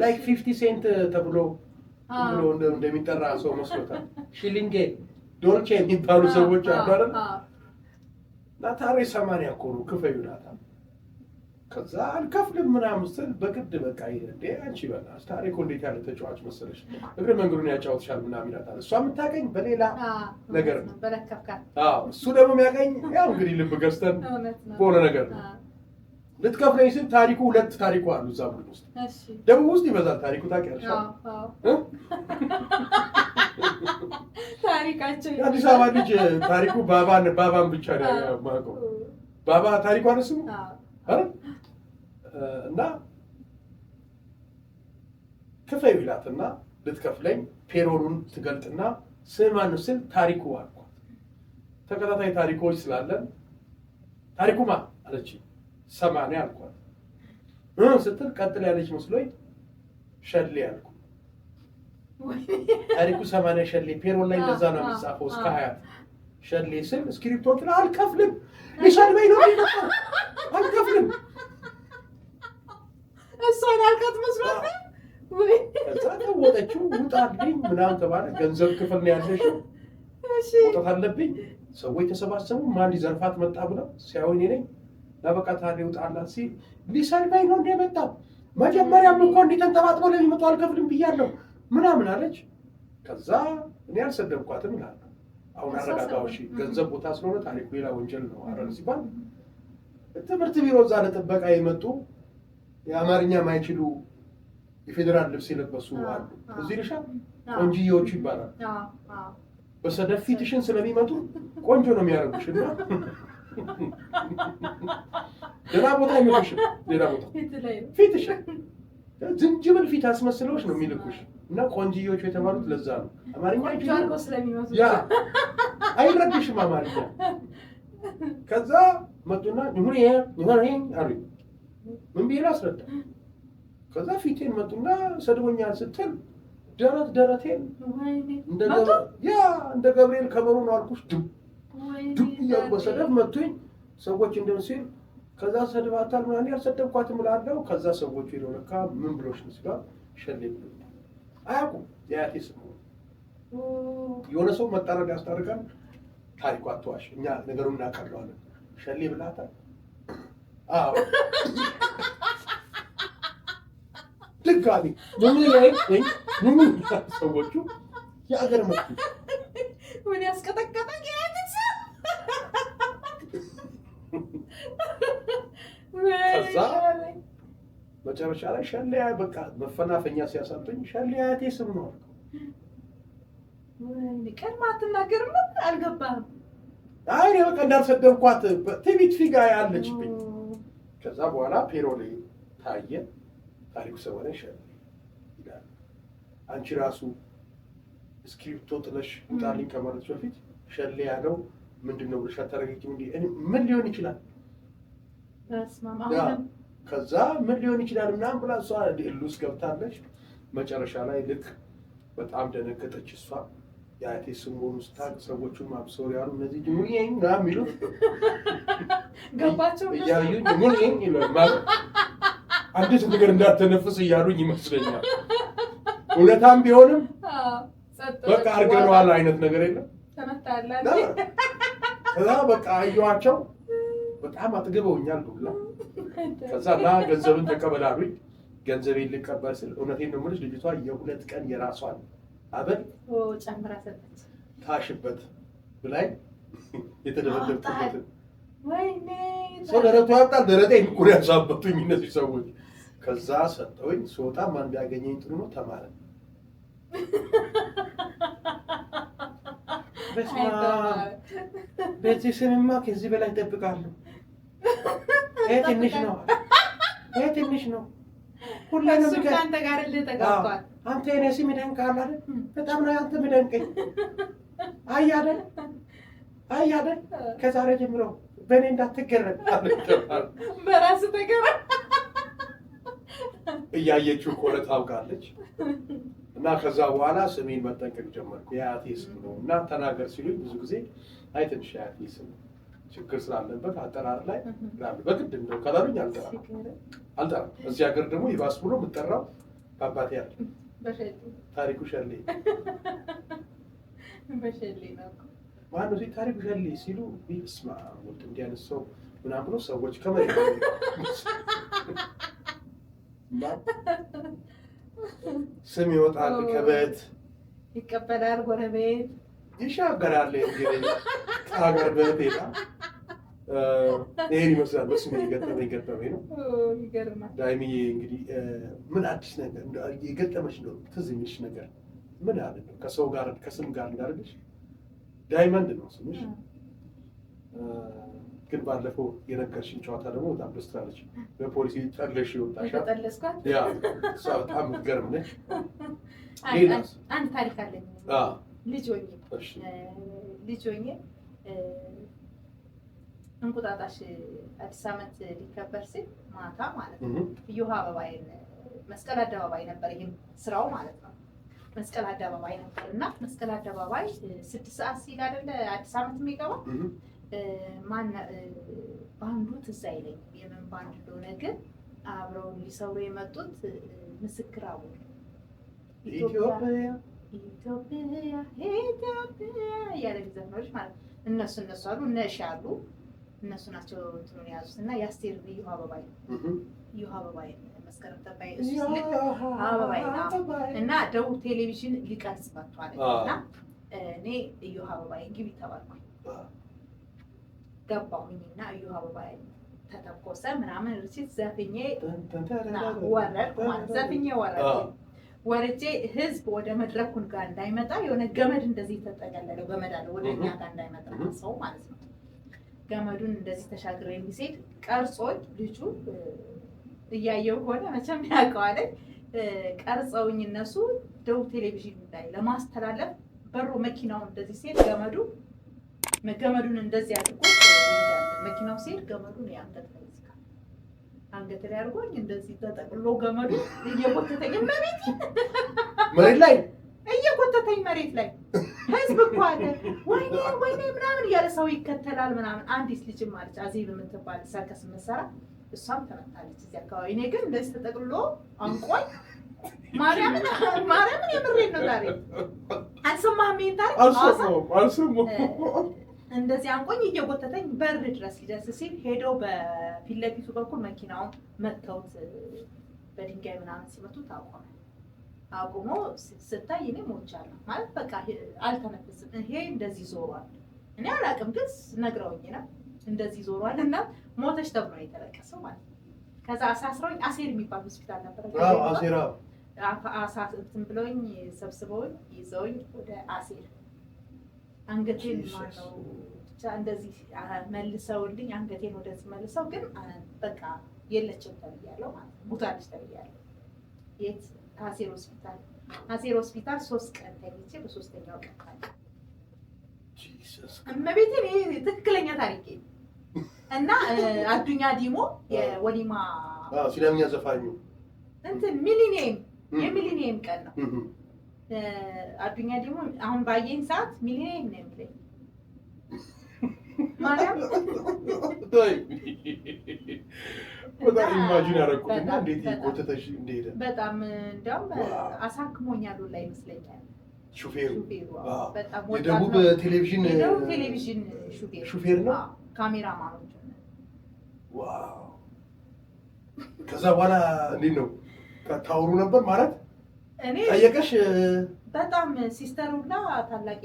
ላይክ 50 ሴንት ተብሎ እንደሚጠራ ሰው መስሎታል። ሺሊንጌ ዶልቼ የሚባሉ ሰዎች አሉ አይደል? ናታሬ 80 እኮ ነው ክፈዩ ናታ። ከዛ አልከፍልም ምናምን ስትል በግድ በቃ እንዴ አንቺ በእናትሽ ታሪኩ እንዴት ያለ ተጫዋች መሰለሽ እግረ መንገዱን ያጫውትሻል ምናምን ይላታል። እሷ የምታገኝ በሌላ ነገር ነው። እሱ ደግሞ የሚያገኝ ያው እንግዲህ ልብ ገዝተን በሆነ ነገር ነው። ልትከፍለኝ ስል ታሪኩ 2 ታሪኩ አሉ እዛ ቡድን ውስጥ። ደቡብ ውስጥ ይበዛል ታሪኩ ታውቂያለሽ። ታሪካቸው የአዲስ አበባ ልጅ ታሪኩ ባባን ብቻ ነው የማውቀው። ባባ ታሪኩ አነስሙ አይደል? እና ክፈዩ ይላትና ልትከፍለኝ ፔሮሉን ትገልጥና ስማን ስል ታሪኩ አልኳት። ተከታታይ ታሪኮች ስላለን ታሪኩማ አለች 80 አልኳት። ስትል ቀጥል ያለች መስሎኝ ሸሌ አልኩ። ታሪኩ 80 ሸሌ ፔሮል ላይ እንደዛ ነው የሚጻፈው እስከ 20 ሸሌ ስል እስክሪፕቶን ጥላ አልከፍልም ይሻልበኝ ነው የሚመጣው አልከፍልም። እሷን አልካት መስሏት ወይ ከዛ ተወጣችው ውጣልኝ ምናምን ተባለ። ገንዘብ ክፍል ነው ያለሽ ወጣት አለብኝ። ሰዎች ተሰባሰቡ ማን ሊዘርፋት መጣ ብለው ሲያዩኝ ነኝ ለበቃ ታዲያ ውጣላት ሲል ሊሰልበኝ ነው እንደመጣው መጀመሪያም እኮ እንዲተንጠባጥበው ለሚመጣው አልከፍልም ብያለሁ ምናምን አለች። ከዛ እኔ አልሰደብኳትም እላለሁ። አሁን አረጋጋው እሺ ገንዘብ ቦታ ስለሆነ ታሪኩ ሌላ ወንጀል ነው አረን ሲባል ትምህርት ቢሮ እዛ ለጥበቃ የመጡ የአማርኛ ማይችሉ የፌደራል ልብስ የለበሱ አሉ። እዚህ ልሻ ቆንጆዎች ይባላል። በሰደፍ ፊትሽን ስለሚመጡ ቆንጆ ነው የሚያደርጉሽ እና ሌላ ቦታ አይመጡሽም። ሌላ ቦታ ፊትሽ ዝንጅብል ፊት አስመስለውሽ ነው የሚልኩሽ እና ቆንጆዎች የተባሉት ለዛ ነው። አማርኛ አይችሉም ያ አይረድሽም አማርኛ። ከዛ መጡና ይሁን አሉኝ። ምን ብዬ ላስረዳ? ከዛ ፊቴን መጡና ሰድቦኛል ስትል ደረቴን እንደ ገብርኤል ከበሩ ነው አልኩሽ። ዱብ እያሉ በሰደብ መቱኝ። ሰዎች እንደምን ሲል ከዛ ሰድባታል ምናምን ያልሰደብኳትም እላለሁ። ከዛ ሰዎቹ ሄደው ለካ ምን ብሎሽ ነው ሲባል ሸሌ ብሎኛል። አያውቁም የአያቴ ስም የሆነ ሰው መጣረቅ ያስታርቃል። ታሪኳ አትዋሽ፣ እኛ ነገሩን እናቀለዋለን። ሸሌ ብላታል። አዎ ድጋሚ ምን ሰዎቹ የአገር መጡ ምን ያስቀጠቀጠ ከዛ መጨረሻ ላይ ሸሌ በቃ መፈናፈኛ ሲያሳጡኝ ሸሌ አያቴ ስም ነው አልኩ። ቀድማ አትናገርም ነበር አልገባህም? አይ እኔ በቃ እንዳልሰደብኳት ቲቪት ፊጋ ያለችብኝ። ከዛ በኋላ ፔሮሌ ታየ። ታሪኩ ሰወነ ሸሌ ይላል። አንቺ ራሱ ስክሪፕቶ ጥለሽ ውጣልኝ ከማለት በፊት ሸሌ ያለው ምንድነው ብለሽ አታረጋግጪም እንዴ? ምን ሊሆን ይችላል? ከዛ ምን ሊሆን ይችላል ምናምን ብላ እሷ እልህ ገብታለች። መጨረሻ ላይ ልክ በጣም ደነገጠች እሷ። የአያቴ ስም መሆኑ ስታውቅ ሰዎቹም አብሶር ያሉ እነዚህ ሙዬኝ ምናምን የሚሉት ገባቸው እያዩኝ ሙዬኝ ይላል አንዲት ነገር እንዳትተነፍስ እያሉኝ ይመስለኛል። እውነታም ቢሆንም በቃ አድርገነዋል አይነት ነገር የለም። ከዛ በቃ አየኋቸው በጣም አጥግበውኛል ሁላ። ከዛ ና ገንዘብን ተቀበላሉኝ። ገንዘቤን ልቀበል ስል እውነቴን ነው የምልሽ ልጅቷ የ2 ቀን የራሷን አበል ጨምራ ሰጠች። ታሽበት ብላኝ የተደበደብኩበት ወይኔ ሰው ደረቱ ያብጣል። ደረቴን እኮ ነው ያሳበቱኝ እነዚህ ሰዎች። ከዛ ሰጠውኝ። ስወጣ ማን ቢያገኘኝ ጥሩ ነው ተማረ። በዚህ ስምማ ከዚህ በላይ እጠብቃለሁ። ይሄ ትንሽ ነው። ሁሉንም ከአንተ ጋር ልተጋባል። አንተ የኔ ስም ይደንቃል አይደል? በጣም ነው አንተ የሚደንቀኝ። አያደል ከዛሬ ጀምሮ በእኔ እንዳትገረም በራስ ተገረም እያየችው እኮ ታውቃለች። እና ከዛ በኋላ ስሜን መጠንቀቅ ጀመርኩ። የአያቴ ስም ነው እና ተናገር ሲሉኝ ብዙ ጊዜ አይ ትንሽ የአያቴ ስም ችግር ስላለበት አጠራር ላይ በግድ እንደው ካላሉኝ አልጠራም። እዚህ ሀገር ደግሞ ይባስ ብሎ የምጠራው በአባቴ ያለ ታሪኩ ሸሌ ማነው ሲል ታሪኩ ሸሌ ሲሉ ስማ ወልድ እንዲያነስ ሰው ምናምን ብሎ ሰዎች ከመሬት ስም ይወጣል ከቤት ይቀበላል ጎረቤት ይሻገራል። እንግዲህ ከሀገር ቤት ሄዳ ይሄን ይመስላል። በስሜ የገጠመኝ ነው። ይገርማል። ዳይሚዬ እንግዲህ ምን አዲስ ነገር የገጠመች ነው ትዝ የሚልሽ ነገር ምን አለ ነው? ከሰው ጋር ከስም ጋር እንዳደረግሽ ዳይመንድ ነው ስምሽ። ግን ባለፈው የነገርሽኝ ጨዋታ ደግሞ በጣም ደስ ትላለች። በፖሊሲ ጠለሽ ይወጣሻል። ያ እሷ በጣም የምትገርም ነች። አንድ ታሪክ አለኝ። ልጅ ሆኜ እንቁጣጣሽ አዲስ ዓመት ሊከበር ሲል ማታ ማለት ነው እዮሃ አበባይን መስቀል አደባባይ ነበር። ይሄም ስራው ማለት ነው መስቀል አደባባይ ነበር እና መስቀል አደባባይ 6 ሰዓት ሲል አይደለ አዲስ ዓመት የሚገባው ባንዱ ትዝ አይለኝም የምን ባንድ እንደሆነ፣ ግን አብረው ሊሰሩ የመጡት ምስክር አወሉ ኢትዮጵያ እያለ ሊዘፍኖች ማለት እነሱ አሉ እነሺ አሉ እነሱ ናቸው እንትኑን የያዙት እና የአስቴር እዮሃ አበባይ እዮሃ አበባይ መስከረም ጠባይ አበባይ እና ደቡብ ቴሌቪዥን ሊቀርጽ መጥቷል እና እኔ እዮሃ አበባይ ግቢ ተባልኩኝ። ገባሁኝና እዮሃ አበባይ ተተኮሰ ምናምን ርሲት ዘፍኜ ወረድኩ ማለት ዘፍኜ ወረጄ ህዝብ ወደ መድረኩን ጋር እንዳይመጣ የሆነ ገመድ እንደዚህ ተጠቀለለው ገመድ አለ ወደ እኛ ጋር እንዳይመጣ ሰው ማለት ነው። ገመዱን እንደዚህ ተሻግሬ እንዲሄድ ቀርጾኝ ልጁ እያየው ሆነ መቼም ያውቀዋል። ቀርጸውኝ እነሱ ደቡብ ቴሌቪዥን ላይ ለማስተላለፍ በሮ መኪናው እንደዚህ ሲሄድ ገመዱን እንደዚህ አድርጎ መኪናው ሲሄድ ገመዱን አንገት ላይ አድርጎኝ እንደዚህ ተጠቅሎ ገመዱ እየጎተተኝ መሬት ላይ መሬት ላይ ህዝብ እኮ አለ ወይኔ ምናምን እያለ ሰው ይከተላል ምናምን። አንዲት ልጅም አለች አዜብ የምትባል ሰርከስ የምትሰራ እሷም ተመታለች እዚህ አካባቢ። እኔ ግን እንደዚህ ተጠቅሎ አንቆኝ ማርያምን የምሬን ነው። ዛሬ አልሰማህም? ይሄን ታሪክ አልሰማሁም። እንደዚህ አንቆኝ እየጎተተኝ በር ድረስ ሊደርስ ሲል ሄደው በፊት ለፊቱ በኩል መኪናውን መተውት በድንጋይ ምናምን ሲመቱት አቁሞ ስታይ እኔ ሞቻለሁ ማለት በቃ አልተነፍስም። ይሄ እንደዚህ ዞሯል። እኔ አላውቅም ግን ነግረውኝ ነው እንደዚህ ዞሯል እና ሞተች ተብሎ ነው የተለቀሰው ማለት ነው። ከዛ አሳስረውኝ አሴር የሚባል ሆስፒታል ነበር። አሴራ እንትን ብለውኝ ሰብስበውኝ ይዘውኝ ወደ አሴር አንገቴን ማነው ብቻ እንደዚህ መልሰውልኝ አንገቴን ወደዚህ መልሰው ግን በቃ የለችም ተብያለሁ ማለት ነው። ሙታለች ተብያለሁ። የት? አሴር ሆስፒታል። አሴር ሆስፒታል 3 ቀን ተኝቼ በ3ኛው ቀን ታዲያ እመቤቴ ትክክለኛ ታሪኬ እና አዱኛ ዲሞ የወሊማ ሲዳምኛ ዘፋኙ እንትን ሚሊኒየም የሚሊኒየም ቀን ነው። አዱኛ ዲሞ አሁን ባየኝ ሰዓት ሚሊኒየም ነው የሚለኝ ማርያም በጣም ኢማጂን ያደረኩትና እንዴት ይቆተተሽ እንደሄደ በጣም እንደውም አሳክሞኛል ሁላ ይመስለኛል። ሹፌሩ በጣም የደቡብ ቴሌቪዥን ሹፌር ነው። ካሜራማኖች ዋው። ከዛ በኋላ እንዴት ነው ታውሩ ነበር ማለት እኔ ጠየቀሽ? በጣም ሲስተር ሁላ ታላቅ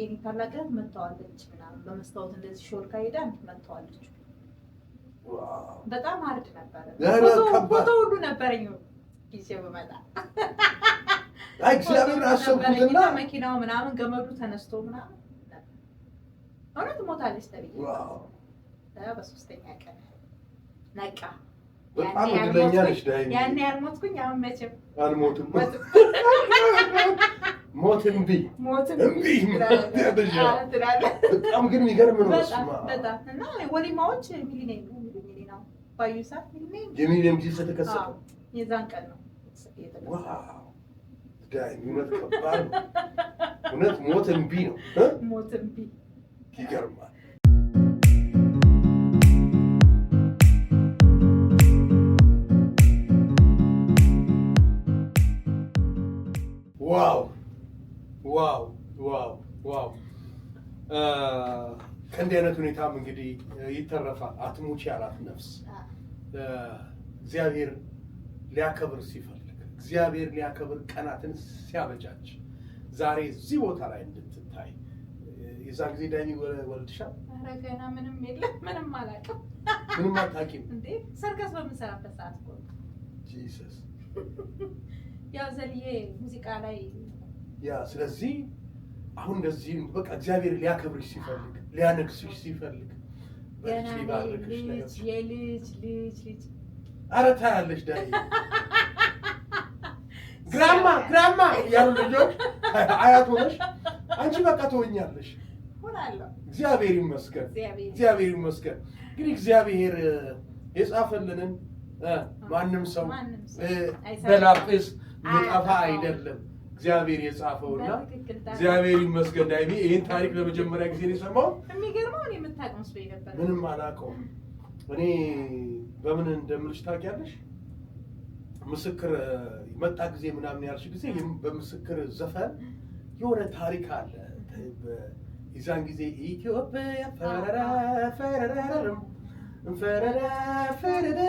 መጥተዋለች ምናምን በመስታወት እንደዚህ ሾልካ ሄዳ መጥተዋለች። በጣም አርድ ነበረ። ፎቶ ሁሉ ነበረኝ ጊዜ በመጣ አይ እግዚአብሔር አሰብኩትና መኪናው ምናምን ገመዱ ተነስቶ ምናምን እውነት ሞታለች ተብዬ በሶስተኛ ቀን ነቃ። በጣም እድለኛ ነሽ ዳይ። ያኔ ያልሞትኩኝ አሁን መቼም አልሞትም። ሞት እምቢ በጣም ግን የሚገርም ነው። በጣም እና ወሊማዎች ሚሊኒየም ነው ባዩ ሰዓት የሚሊኒየም ጊዜ ተከሰተ። የዛን ቀን ነው ዋው ዳይ። እውነት ከባድ ነው። እውነት ሞት እምቢ ነው። ሞት እምቢ ይገርማል። ዋው ዋው ዋው ዋው። ከእንዲህ አይነት ሁኔታም እንግዲህ ይተረፋል። አትሙች ያላት ነፍስ እግዚአብሔር ሊያከብር ሲፈልግ፣ እግዚአብሔር ሊያከብር ቀናትን ሲያበጃጅ ዛሬ እዚህ ቦታ ላይ እንድትታይ የዛን ጊዜ ዳኒ ወልድሻል? ኧረ ገና ምንም የለም። ምንም አላውቅም። ምንም አታውቂም እንዴ? ሰርከስ በምንሰራበት ሰዓት እኮ ጂሰስ ያው ዘልዬ ሙዚቃ ላይ ያ። ስለዚህ አሁን እንደዚህ በቃ እግዚአብሔር ሊያከብርሽ ሲፈልግ፣ ሊያነግስሽ ሲፈልግ የልጅ ኧረ ታያለሽ ዳይ ግራማ ያሉ ልጆች አያት ሆነሽ አንቺ በቃ ትሆኛለሽ። እግዚአብሔር ይመስገን፣ እግዚአብሔር ይመስገን። እንግዲህ እግዚአብሔር የጻፈልንን ማንም ሰው በላጲስ የሚጠፋ አይደለም። እግዚአብሔር የጻፈውና እግዚአብሔር ይመስገን። ዳይቢ ይህን ታሪክ ለመጀመሪያ ጊዜ ነው የሰማው። የሚገርመው እኔ የምታውቀው መስሎኝ ነበር። ምንም አላውቀውም። እኔ በምን እንደምልሽ ታውቂያለሽ? ምስክር መጣ ጊዜ ምናምን ያልሽ ጊዜ በምስክር ዘፈን የሆነ ታሪክ አለ። የዛን ጊዜ ኢትዮጵያ ፈረራ ፈረራም ፈረራ ፈረራ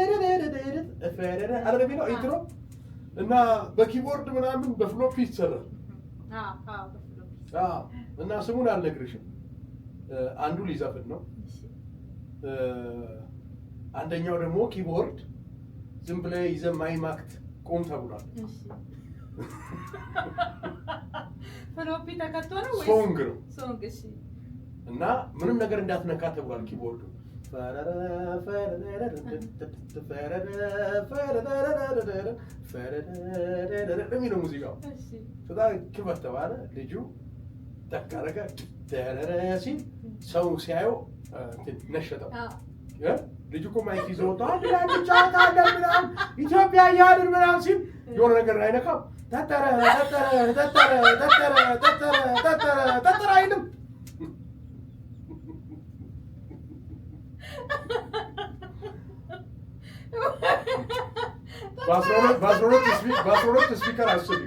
አረቢ ነው ኢንትሮ እና በኪቦርድ ምናምን በፍሎፕ ይሰራል። እና ስሙን አልነግርሽም። አንዱ ሊዘፍን ነው፣ አንደኛው ደግሞ ኪቦርድ ዝም ብለህ ይዘህ ማይማክት ቆም ተብሏል። ፍሎፒ ተከቶ ነው ወይ ሶንግ ነው? ሶንግ። እሺ። እና ምንም ነገር እንዳትነካ ተብሏል ኪቦርዱ። የሚለው ሙዚቃው በጣም ክፈት ተባለ። ልጁ ተካረከ ሲል ሰው ሲያየው ነሸጠው። ልጁ እኮ ማይክ ይዞ ወጣ ጫወታለን ምናምን ኢትዮጵያ እያልን ምናምን ሲል የሆነ ነገር አይነካም። ተጠረ አይልም። በአስራ ሁለት ስፒከር አስቢ።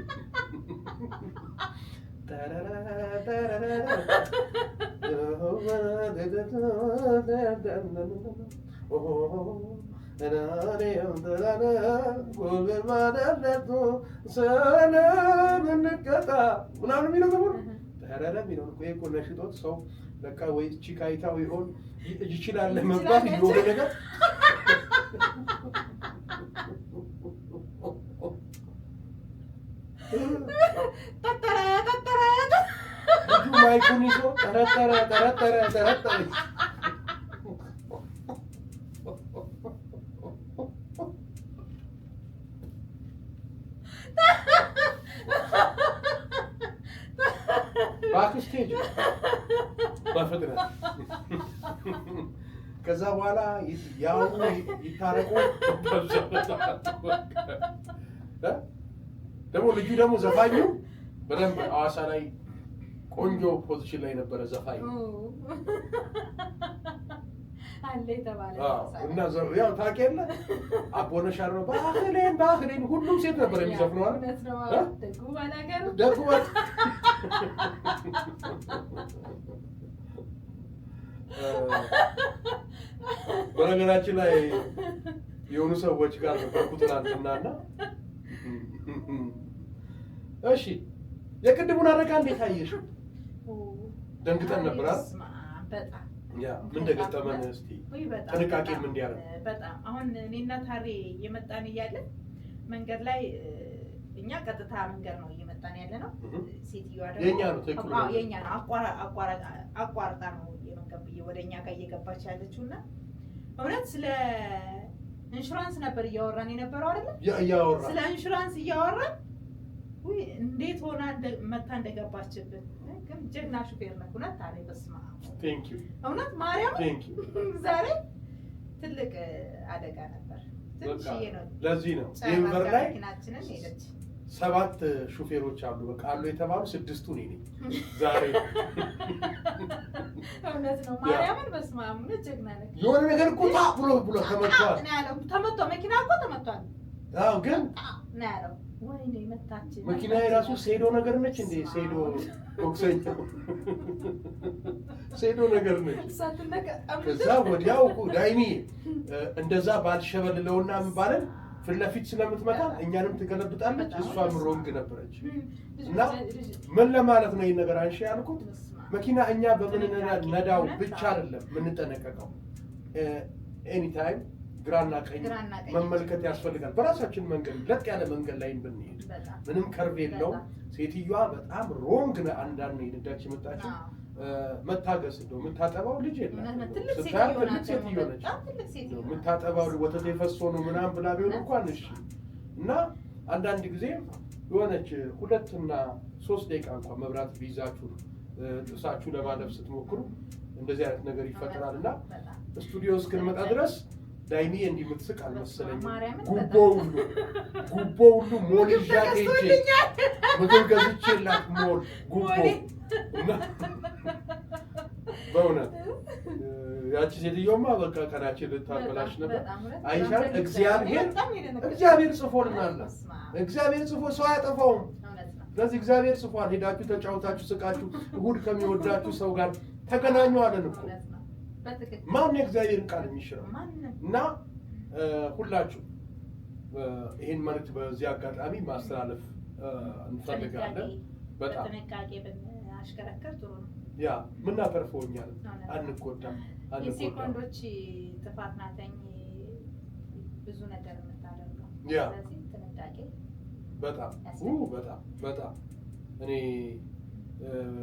ምናምን የሚለው ዘፈን ተረረ የሚለው እኮ ነሽጦት ሰው በቃ ወይ ቺካይታው ይሆን ይችላል መባል የሆነ ነገር ማይኩን ይዞ ጠረጠረ ባክስቴጅ በፍጥነት ከዛ በኋላ ያው ይታረቁ። ደግሞ ልጁ ደግሞ ዘፋኙ በደንብ ሐዋሳ ላይ ቆንጆ ፖዚሽን ላይ ነበረ ዘፋኝ አለ የተባለ እና ያው ታውቂያለሽ አቦነሽ አርባ ባህሌን ሁሉም ሴት ነበር የሚዘፍነው አይደል? ደጉ ባላገሩ ደጉ በነገራችን ላይ የሆኑ ሰዎች ጋር ነበርኩ ትናንትናና እሺ የቅድሙን አደጋ እንዴት አየሽ? ደንግጠን ነበር አይደል? በጣም ያ ምን እንደገጠመን እስቲ ጥንቃቄም እንዲያደርግ በጣም አሁን እኔና ታሬ እየመጣን እያለ መንገድ ላይ እኛ ቀጥታ መንገድ ነው እየመጣን ያለ ነው። ሴትዮዋ ደግሞ የኛ ነው ትክክል ነው የኛ ነው አቋርጣ ነው የመንገድ ወደኛ ጋር እየገባች ያለችውና እውነት ስለ ኢንሹራንስ ነበር እያወራን የነበረው አይደል? እያወራን ስለ ኢንሹራንስ እያወራን ወይ እንዴት ሆና መታ እንደገባችብን ግን ጀግና ሹፌር ነው እውነት ታሬ በስማ ቴንክ ዩ እውነት ማርያም ቴንክ ዩ ዛሬ ትልቅ አደጋ ነበር። ትንሽዬ ነው ለዚህ ነው ዴንቨር ላይ መኪናችንን ሄደች 7 ሹፌሮች አሉ በቃ አሉ የተባሉ 6ቱ እኔ ነኝ ዛሬ እውነት ነው ማርያምን በስማ እውነት ጀግና ነህ። የሆነ ነገር እኮ ብሎ ተመቷል ነው ያለው ተመቷ መኪና እኮ ተመቷል። አዎ ግን ነው ያለው ወይኔ መታችን መኪና የራሱ ሴዶ ነገር ነች እንዴ ሴዶ ኦክሰኝ ሴዶ ነገር ነች። ከዛ ወዲያው ዳይሚ እንደዛ ባልሸበልለውና ምባለን ፊት ለፊት ስለምትመጣ እኛንም ትገለብጣለች እሷም ሮንግ ነበረች እና ምን ለማለት ነው ይሄ ነገር አንሺ ያልኩት መኪና እኛ በምን ነዳው ብቻ አይደለም የምንጠነቀቀው ኤኒ ታይም ግራና ቀኝ መመልከት ያስፈልጋል። በራሳችን መንገድ ለጥ ያለ መንገድ ላይ ብንሄድ ምንም ከርቭ የለው ሴትዮዋ በጣም ሮንግ አንዳንድ ሄደች የመጣችው መታገስ ነው የምታጠባው ልጅ የለም ስታያት ትልቅ ሴትዮ ነች የምታጠባው ወተት የፈሶ ነው ምናምን ብላ ቢሆን እንኳን እሺ እና አንዳንድ ጊዜ የሆነች 2 እና 3 ደቂቃ እንኳን መብራት ቢይዛችሁ ጥሳችሁ ለማለፍ ስትሞክሩ እንደዚህ አይነት ነገር ይፈጠራል እና ስቱዲዮ እስክንመጣ ድረስ ዳይሚ እንዲምትስቅ አልመሰለኝም። ጉቦ ሁሉ ሞል ይዣት ሄጄ ምግብ ገዝቼላት ሞል ጉቦ በእውነት ያቺ ሴትዮማ በቃ ቀናችን ልታበላሽ ነበር። አይሻል እግዚአብሔር ጽፎልናል። እግዚአብሔር ጽፎ ሰው አያጠፋውም። ስለዚህ እግዚአብሔር ጽፏል። ሄዳችሁ ተጫውታችሁ ስቃችሁ እሑድ ከሚወዳችሁ ሰው ጋር ተገናኙ አለን እኮ ማን የእግዚአብሔርን ቃል የሚሽረው እና ሁላችሁ ይሄን መልዕክት በዚህ አጋጣሚ ማስተላለፍ እንፈልጋለን። በጣም ጥንቃቄ ብናሽከረክር ጥሩ ነው። ያ ምን አተርፈውኛል አንጎዳም የሴኮንዶች ጥፋት ናተኝ ብዙ ነገር የምታደርገው ያ ስለዚህ ጥንቃቄ በጣም እኔ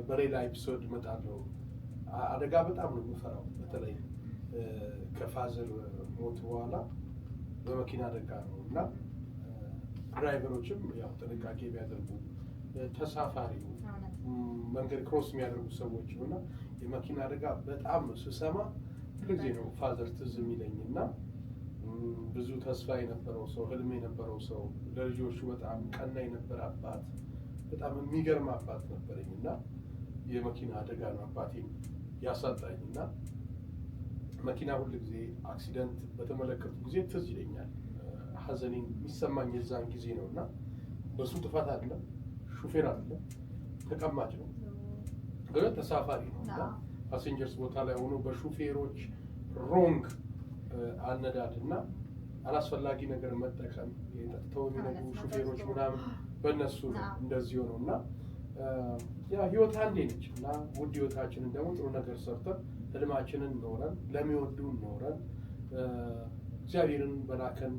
በሌላ ኤፒሶድ እመጣለሁ። አደጋ በጣም ነው የምፈራው። በተለይ ከፋዘር ሞት በኋላ በመኪና አደጋ ነው እና ድራይቨሮችም ያው ጥንቃቄ ቢያደርጉ ተሳፋሪው መንገድ ክሮስ የሚያደርጉ ሰዎች እና የመኪና አደጋ በጣም ስሰማ ሁልጊዜ ነው ፋዘር ትዝ የሚለኝና ብዙ ተስፋ የነበረው ሰው ህልም የነበረው ሰው ለልጆቹ በጣም ቀና የነበረ አባት በጣም የሚገርም አባት ነበረኝና የመኪና አደጋ ነው አባቴን ያሳጣኝና መኪና ሁልጊዜ አክሲደንት በተመለከቱ ጊዜ ትዝ ይለኛል። ሐዘኔን የሚሰማኝ የዛን ጊዜ ነውና በሱ ጥፋት አይደለም፣ ሹፌር አይደለም፣ ተቀማጭ ነው፣ ግን ተሳፋሪ ነውና ፓሴንጀርስ ቦታ ላይ ሆኖ በሹፌሮች ሮንግ አነዳድና አላስፈላጊ ነገር መጠቀም የጠጥተው የሚነዱ ሹፌሮች ምናምን በእነሱ እንደዚህ ሆነውና ያ ህይወት አንዴ ነች እና ውድ ህይወታችንን ደግሞ ጥሩ ነገር ሰርተን ህልማችንን ኖረን ለሚወዱን ኖረን እግዚአብሔርን በላከን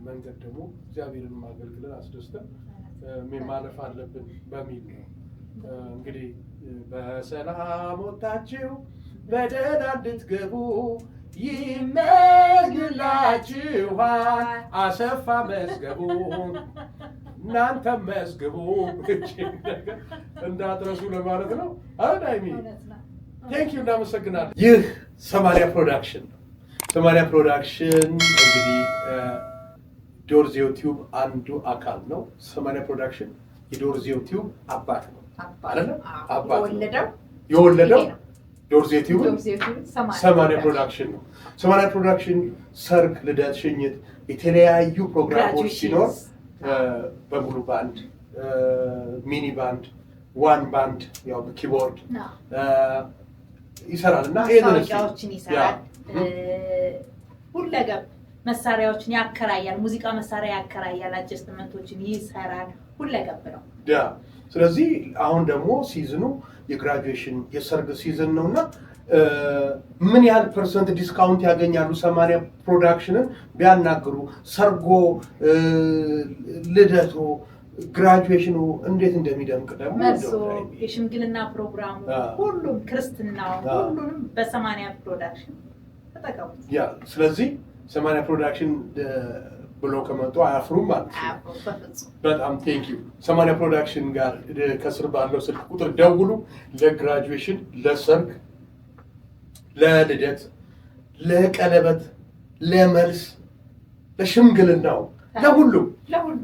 መንገድ ደግሞ እግዚአብሔርን ማገልግለን አስደስተን ማለፍ አለብን በሚል ነው። እንግዲህ በሰላም ወጣችሁ በደህና እንድትገቡ ይመኝላችኋል አሰፋ መዝገቡ እናንተ መዝገቡ እንዳትረሱ ለማለት ነው። አይሚ ቴንክ ዩ እናመሰግናለን። ይህ 80 ፕሮዳክሽን ሰማንያ ፕሮዳክሽን እንግዲህ ዶርዜው ቲዩብ አንዱ አካል ነው። ሰማንያ ፕሮዳክሽን የዶርዜው ቲዩብ አባት ነው አይደል? አባት የወለደው ዶርዜው ቲዩብ ሰማንያ ፕሮዳክሽን ነው። ሰማንያ ፕሮዳክሽን ሰርግ፣ ልደት፣ ሽኝት፣ የተለያዩ ፕሮግራሞች ሲኖር በሙሉ ባንድ፣ ሚኒ ባንድ፣ ዋን ባንድ ያው ኪቦርድ ይሰራል እና ማስታወቂያዎችን ይሰራል። ሁለገብ መሳሪያዎችን ያከራያል። ሙዚቃ መሳሪያ ያከራያል። አጀስትመንቶችን ይሰራል። ሁለገብ ነው። ስለዚህ አሁን ደግሞ ሲዝኑ የግራጁዌሽን የሰርግ ሲዝን ነውና ምን ያህል ፐርሰንት ዲስካውንት ያገኛሉ? ሰማንያ ፕሮዳክሽንን ቢያናግሩ ሰርጎ፣ ልደቶ፣ ግራጁዌሽኑ እንዴት እንደሚደምቅ ደግሞ የሽምግልና ፕሮግራሙ ሁሉም ክርስትናው ሁሉንም በሰማንያ ፕሮዳክሽን ተጠቀሙ። ስለዚህ ሰማንያ ፕሮዳክሽን ብሎ ከመጡ አያፍሩም ማለት ነው። በጣም ቴንክ ዩ። ሰማንያ ፕሮዳክሽን ጋር ከስር ባለው ስልክ ቁጥር ደውሉ። ለግራጁዌሽን፣ ለሰርግ፣ ለልደት፣ ለቀለበት፣ ለመልስ፣ ለሽምግልናው፣ ለሁሉም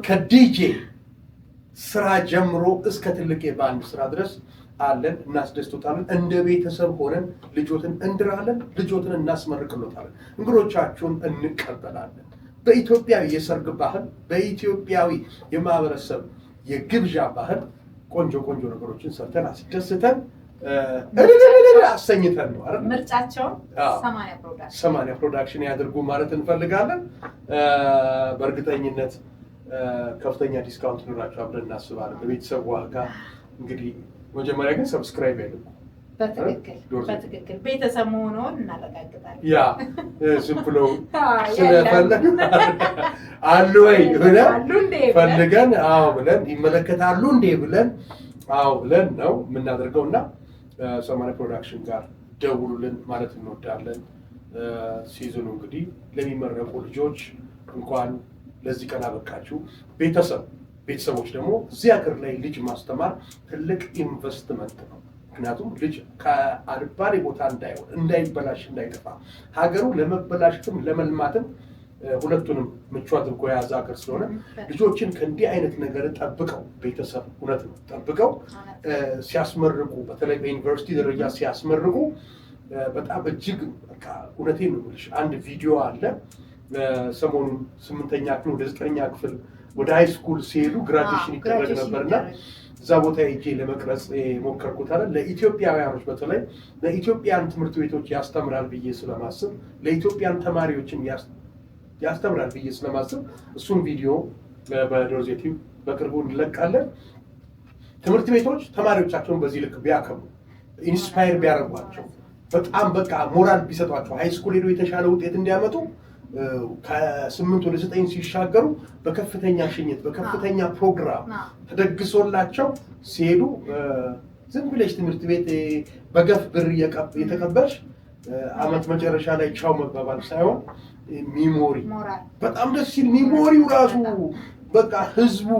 ከዲጄ ስራ ጀምሮ እስከ ትልቅ የባንድ ስራ ድረስ አለን። እናስደስቶታለን። እንደ ቤተሰብ ሆነን ልጆትን እንድራለን፣ ልጆትን እናስመርቅሎታለን፣ እንግዶቻችሁን እንቀበላለን። በኢትዮጵያዊ የሰርግ ባህል፣ በኢትዮጵያዊ የማህበረሰብ የግብዣ ባህል ቆንጆ ቆንጆ ነገሮችን ሰርተን አስደስተን አሰኝተን ነው አይደል? ምርጫቸውን ሰማንያ ፕሮዳክሽን ያድርጉ ማለት እንፈልጋለን። በእርግጠኝነት ከፍተኛ ዲስካውንት ይኖራቸዋል ብለን እናስባለን። በቤተሰብ ዋጋ እንግዲህ መጀመሪያ ግን ሰብስክራይብ ያድርጉ። በትክክል ቤተሰብ መሆኑን እናረጋግጣለን። ያ ዝም ብለው ስለፈለግ አሉ ወይ ብለን ፈልገን አዎ ብለን ይመለከታሉ እንዴ ብለን አዎ ብለን ነው የምናደርገው እና ሰማንያ ፕሮዳክሽን ጋር ደውሉልን ማለት እንወዳለን። ሲዝኑ እንግዲህ ለሚመረቁ ልጆች እንኳን ለዚህ ቀን አበቃችሁ። ቤተሰቦች ደግሞ እዚህ ሀገር ላይ ልጅ ማስተማር ትልቅ ኢንቨስትመንት ነው። ምክንያቱም ልጅ ከአልባሌ ቦታ እንዳይሆን፣ እንዳይበላሽ፣ እንዳይጠፋ ሀገሩ ለመበላሽትም ለመልማትም ሁለቱንም ምቹ አድርጎ የያዘ ሀገር ስለሆነ ልጆችን ከእንዲህ አይነት ነገር ጠብቀው ቤተሰብ እውነት ነው ጠብቀው ሲያስመርቁ፣ በተለይ በዩኒቨርሲቲ ደረጃ ሲያስመርቁ በጣም እጅግ በቃ እውነቴን ነው የምልሽ። አንድ ቪዲዮ አለ ሰሞኑን 8ኛ ክፍል ወደ 9ኛ ክፍል ወደ ሃይ ስኩል ሲሄዱ ግራጁዌሽን ይደረግ ነበርና እዛ ቦታ ሄጄ ለመቅረጽ ሞከርኩት አለ። ለኢትዮጵያውያኖች በተለይ ለኢትዮጵያን ትምህርት ቤቶች ያስተምራል ብዬ ስለማስብ፣ ለኢትዮጵያን ተማሪዎችም ያስተምራል ብዬ ስለማስብ እሱን ቪዲዮ በዶርዜው ቲዩብ በቅርቡ እንለቃለን። ትምህርት ቤቶች ተማሪዎቻቸውን በዚህ ልክ ቢያከብሩ፣ ኢንስፓየር ቢያደርጓቸው፣ በጣም በቃ ሞራል ቢሰጧቸው፣ ሃይ ስኩል ሄዶ የተሻለ ውጤት እንዲያመጡ ከ8 ወደ 9 ሲሻገሩ በከፍተኛ ሽኝት በከፍተኛ ፕሮግራም ተደግሶላቸው ሲሄዱ ዝም ብለሽ ትምህርት ቤት በገፍ ብር የተቀበልሽ አመት መጨረሻ ላይ ቻው መባባል ሳይሆን ሚሞሪ በጣም ደስ ሲል ሚሞሪው ራሱ በቃ ህዝቡ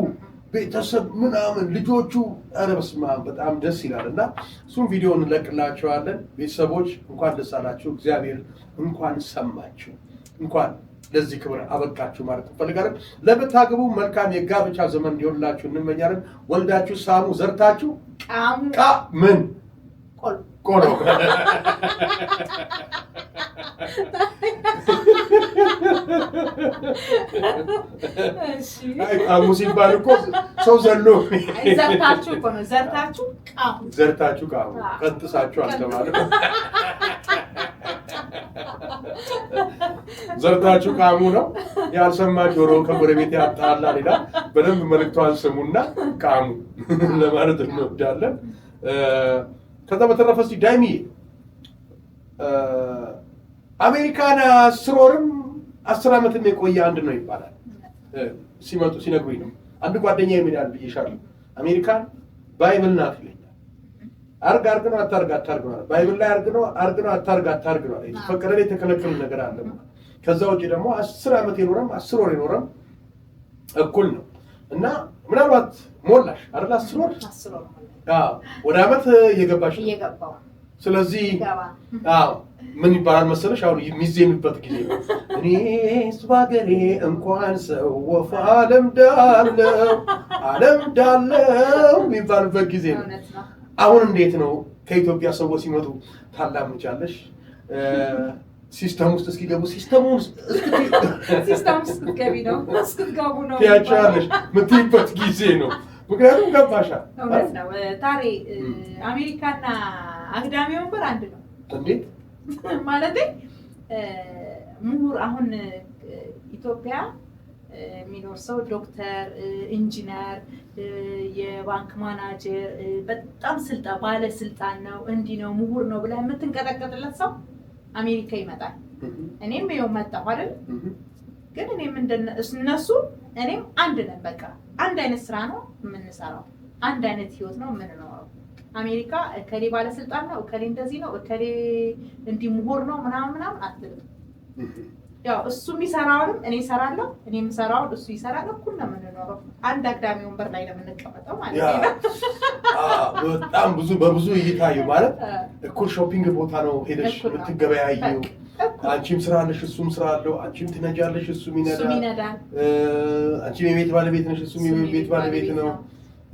ቤተሰብ ምናምን ልጆቹ ኧረ በስመ አብ በጣም ደስ ይላል እና እሱም ቪዲዮ እንለቅላቸዋለን። ቤተሰቦች እንኳን ደስ አላችሁ፣ እግዚአብሔር እንኳን ሰማችሁ፣ እንኳን ለዚህ ክብር አበቃችሁ ማለት እንፈልጋለን። ለምታገቡ መልካም የጋብቻ ዘመን እንዲሆንላችሁ እንመኛለን። ወልዳችሁ ሳሙ፣ ዘርታችሁ ምን ቆሎ ቃሙ ሲባል እኮ ሰው ዘሎ ዘርታችሁ ቃሙ ቀጥሳችሁ አልተባለም። ዘርታችሁ ቃሙ ነው። ያልሰማ ጆሮ ከጎረቤት ያጣላል ይላል። በደንብ መልእክቷን ስሙና ቃሙ ለማለት እንወዳለን። ከዛ በተረፈ እስኪ ዳይሚ አሜሪካን 10 ወርም 10 ዓመትም የቆየ አንድ ነው ይባላል። ሲመጡ ሲነግሩኝ ነው። አንድ ጓደኛ የሚላል ብዬሻለሁ። አሜሪካን ባይብል ናት ይለኛል። አርግ ነው አታርግ ነው። ባይብል ላይ አርግ ነው አታርግ ነው። የተፈቀደ የተከለከለ ነገር አለ። ከዛ ውጪ ደግሞ 10 ዓመት የኖረም 10 ወር የኖረም እኩል ነው እና ምናልባት ሞላሽ አይደል 10 ወር ወደ ዓመት እየገባሽ ስለዚህ ምን ይባላል መሰለሽ አሁን የሚዜምበት ጊዜ ነው። እኔስ በሀገሬ እንኳን ሰው ወፍ ዓለም ዳለው የሚባልበት ጊዜ ነው። አሁን እንዴት ነው ከኢትዮጵያ ሰዎች ሲመጡ ታላምጫለሽ? ሲስተም ውስጥ እስኪገቡ ሲስተም ውስጥ እስክትገቢ ነው እስክትገቡ ነው ያቻለሽ ምትይበት ጊዜ ነው። ምክንያቱም ገባሻል። እውነት ነው ታሪ አሜሪካና አግዳሚ ወንበር አንድ ነው። እንዴት ማለት ምሁር አሁን ኢትዮጵያ የሚኖር ሰው ዶክተር፣ ኢንጂነር፣ የባንክ ማናጀር በጣም ባለስልጣን ነው እንዲህ ነው ምሁር ነው ብላ የምትንቀጠቀጥለት ሰው አሜሪካ ይመጣል። እኔም ይኸው መጣሁ አይደል? ግን እኔም እነሱ እኔም አንድ ነን። በቃ አንድ አይነት ስራ ነው የምንሰራው፣ አንድ አይነት ህይወት ነው የምንኖረው። አሜሪካ እከሌ ባለስልጣን ነው፣ እከሌ እንደዚህ ነው፣ እከሌ እንዲህ ምሁር ነው ምናምን አትልም። ያው እሱ የሚሰራውንም እኔ እሰራለሁ፣ እኔ የምሰራውን እሱ ይሰራል። እኩል ነው የምንኖረው። አንድ አግዳሚ ወንበር ላይ ነው የምንቀመጠው ማለት ነው። በጣም በብዙ እይታዩ ማለት እኩል ሾፒንግ ቦታ ነው ሄደሽ የምትገበያየው። አንቺም ስራ አለሽ፣ እሱም ስራ አለው። አንቺም ትነጃለሽ፣ እሱም ይነዳል። አንቺም የቤት ባለቤት ነሽ፣ እሱም የቤት ባለቤት ነው።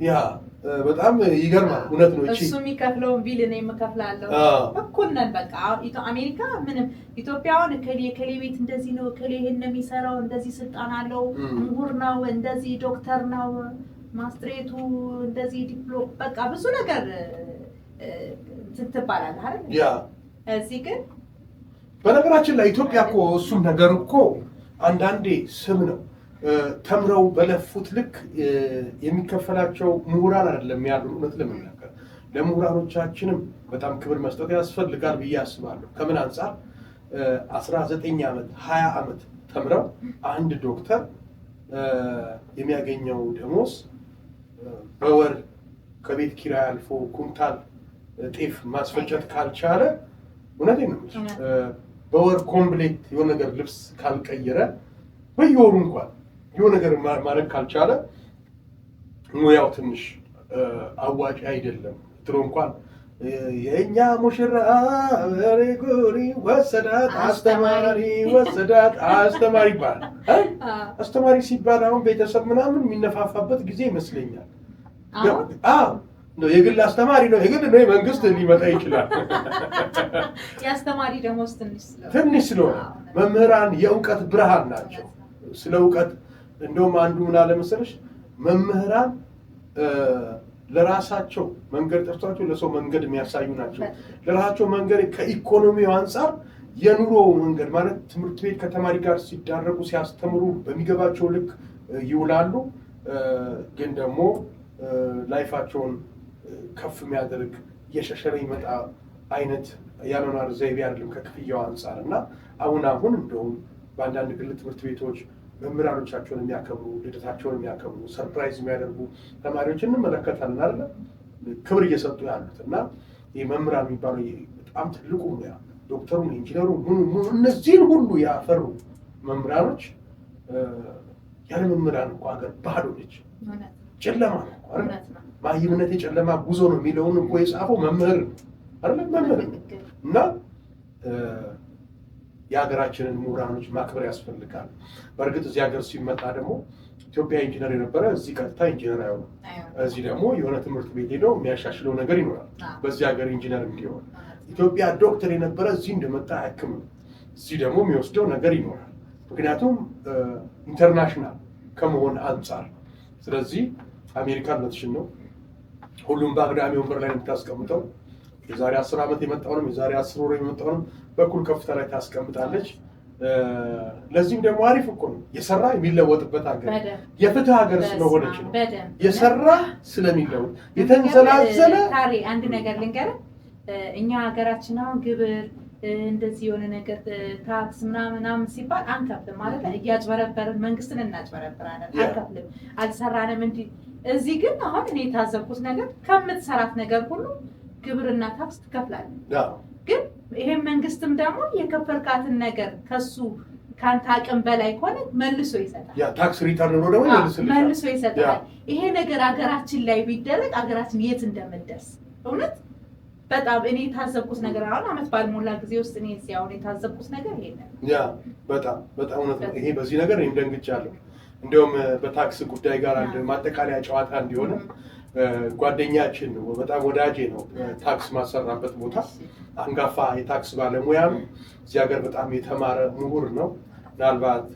ያ በጣም ይገርማል። እውነት ነው። እሱ የሚከፍለውን ቢል እኔ የምከፍላለሁ። እኩል ነን። በቃ አሜሪካ ምንም ኢትዮጵያውን እከሌ ቤት እንደዚህ ነው፣ እከሌ ይሄን ነው የሚሰራው፣ እንደዚህ ስልጣን አለው፣ ምሁር ነው፣ እንደዚህ ዶክተር ነው፣ ማስትሬቱ እንደዚህ ዲፕሎም፣ በቃ ብዙ ነገር ትባላለህ አይደል? ያ እዚህ ግን በነገራችን ላይ ኢትዮጵያ እኮ እሱም ነገር እኮ አንዳንዴ ስም ነው። ተምረው በለፉት ልክ የሚከፈላቸው ምሁራን አይደለም ያሉ። እውነት ለመናገር ለምሁራኖቻችንም በጣም ክብር መስጠት ያስፈልጋል ብዬ አስባለሁ። ከምን አንጻር 19 ዓመት 20 ዓመት ተምረው አንድ ዶክተር የሚያገኘው ደሞዝ በወር ከቤት ኪራይ አልፎ ኩንታል ጤፍ ማስፈጨት ካልቻለ እውነቴን ነው በወር ኮምፕሌት የሆነ ነገር ልብስ ካልቀየረ በየወሩ እንኳን የሆነ ነገር ማድረግ ካልቻለ ሙያው ትንሽ አዋጭ አይደለም። ድሮ እንኳን የኛ ሙሽራ በሬጎሪ ወሰዳት አስተማሪ ይባላል። አስተማሪ ሲባል አሁን ቤተሰብ ምናምን የሚነፋፋበት ጊዜ ይመስለኛል። የግል አስተማሪ ነው የግል ነው መንግስት ሊመጣ ይችላል። የአስተማሪ ደሞዝ ትንሽ ስለሆነ መምህራን የእውቀት ብርሃን ናቸው። ስለ እውቀት እንደውም አንዱ ምን አለ መሰለሽ መምህራን ለራሳቸው መንገድ ጠፍቷቸው ለሰው መንገድ የሚያሳዩ ናቸው። ለራሳቸው መንገድ ከኢኮኖሚው አንጻር የኑሮ መንገድ ማለት ትምህርት ቤት ከተማሪ ጋር ሲዳረጉ ሲያስተምሩ በሚገባቸው ልክ ይውላሉ። ግን ደግሞ ላይፋቸውን ከፍ የሚያደርግ እየሸሸረ ይመጣ አይነት ያኗኗር ዘይቤ አይደለም ከክፍያው አንጻር እና አሁን እንደውም በአንዳንድ ግል ትምህርት ቤቶች መምህራኖቻቸውን የሚያከብሩ ልደታቸውን የሚያከብሩ ሰርፕራይዝ የሚያደርጉ ተማሪዎችን እንመለከታለን አይደለ? ክብር እየሰጡ ያሉት እና ይህ መምህራን የሚባለው በጣም ትልቁ ሙያ ዶክተሩን፣ ኢንጂነሩ እነዚህን ሁሉ ያፈሩ መምህራኖች ያለ መምህራን እኮ ሀገር ባዶ ነች፣ ጨለማ ነው አይደል? ማይምነት የጨለማ ጉዞ ነው የሚለውን እኮ የጻፈው መምህር አይደል? መምህር እና የሀገራችንን ምሁራኖች ማክበር ያስፈልጋል። በእርግጥ እዚህ ሀገር ሲመጣ ደግሞ ኢትዮጵያ ኢንጂነር የነበረ እዚህ ቀጥታ ኢንጂነር አይሆንም። እዚህ ደግሞ የሆነ ትምህርት ቤት ሄደው የሚያሻሽለው ነገር ይኖራል በዚህ ሀገር ኢንጂነር እንዲሆን። ኢትዮጵያ ዶክተር የነበረ እዚህ እንደመጣ አያክምም። እዚህ ደግሞ የሚወስደው ነገር ይኖራል፣ ምክንያቱም ኢንተርናሽናል ከመሆን አንጻር። ስለዚህ አሜሪካን መትሽን ነው ሁሉም በአግዳሚ ወንበር ላይ የምታስቀምጠው። የዛሬ 10 ዓመት የመጣውንም የዛሬ 10 ወር የመጣውንም በኩል ከፍታ ላይ ታስቀምጣለች። ለዚህም ደግሞ አሪፍ እኮ ነው የሰራ የሚለወጥበት ሀገር የፍትህ ሀገር ስለሆነች ነው። የሰራ ስለሚለወጥ የተንዘላዘለ ታሪ አንድ ነገር ልንገርህ፣ እኛ ሀገራችን አሁን ግብር እንደዚህ የሆነ ነገር ታክስ ምናምን ሲባል አንከፍልም ማለት እያጭበረበርን መንግስትን እናጭበረብራለን፣ አንከፍልም፣ አልሰራንም እንዲ። እዚህ ግን አሁን እኔ የታዘብኩት ነገር ከምትሰራት ነገር ሁሉ ግብርና ታክስ ትከፍላለህ። ግን ይሄን መንግስትም ደግሞ የከፈልካትን ነገር ከሱ ካንተ አቅም በላይ ከሆነ መልሶ ይሰጣል። ያ ታክስ ሪተርን ነው ደግሞ መልሶ ይሰጣል። ይሄ ነገር ሀገራችን ላይ ቢደረግ ሀገራችን የት እንደምትደርስ እውነት በጣም እኔ የታዘብኩት ነገር አሁን አመት ባልሞላ ጊዜ ውስጥ እኔ አሁን የታዘብኩት ነገር ይሄንን ያ በጣም እውነት ነው። ይሄ በዚህ ነገር እኔም ደንግጫለሁ። እንዲያውም በታክስ ጉዳይ ጋር አንድ ማጠቃለያ ጨዋታ እንዲሆነ ጓደኛችን በጣም ወዳጄ ነው ታክስ ማሰራበት ቦታ አንጋፋ የታክስ ባለሙያ ነው። እዚህ ሀገር በጣም የተማረ ምሁር ነው። ምናልባት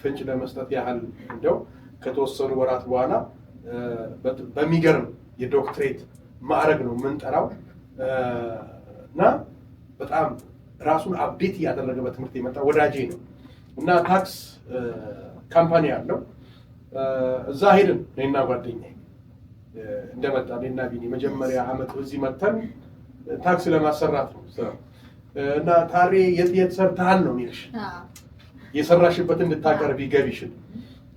ፍንጭ ለመስጠት ያህል እንደው ከተወሰኑ ወራት በኋላ በሚገርም የዶክትሬት ማዕረግ ነው የምንጠራው እና በጣም ራሱን አፕዴት እያደረገ በትምህርት የመጣ ወዳጄ ነው እና ታክስ ካምፓኒ አለው። እዛ ሄድን እኔና ጓደኛዬ እንደመጣ እኔና ቢኒ መጀመሪያ አመት እዚህ መተን ታክስ ለማሰራት ነው እና ታሬ የት ሰርተሃል ነው የሚልሽ። የሰራሽበትን እንድታቀርቢ ገቢሽን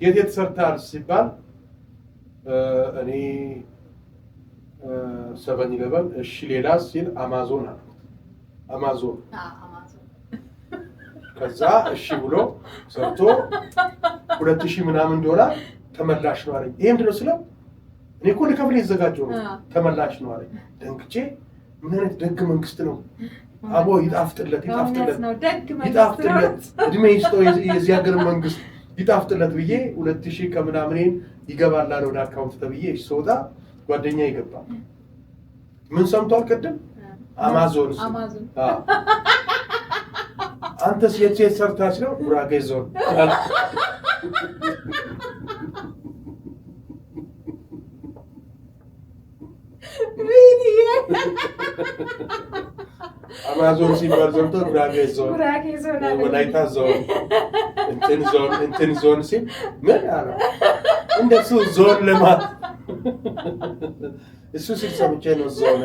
የት ሰርተሃል ሲባል እኔ 7-11 እሺ ሌላ ሲል አማዞን አለ። አማዞን ከዛ እሺ ብሎ ሰርቶ 2000 ምናምን ዶላር ተመላሽ ነው አለኝ። ይሄ ምንድነው ስለው እኔ እኮ ልከፍል የተዘጋጀው ነው ተመላሽ ነው አለኝ። ደንግጬ ምን አይነት ደግ መንግስት ነው አቦ ይጣፍጥለት እድሜ ይስጠው የዚህ ሀገር መንግስት ይጣፍጥለት ብዬ 2000 ከምናምኔን ይገባል አለ ወደ አካውንት ተብዬ ስወጣ ጓደኛ ይገባ ምን ሰምቷል ቅድም አማዞን አንተስ የት ሰርታች ነው ጉራጌ ዞን አማዞን ሲባል ሰምቶ ጉራጌ ዞን ወላይታ ዞን እንትን ዞን ሲል ምን አለ እንደሱ ዞን ለማት እሱ ሲል ሰምቼ ነው ዞን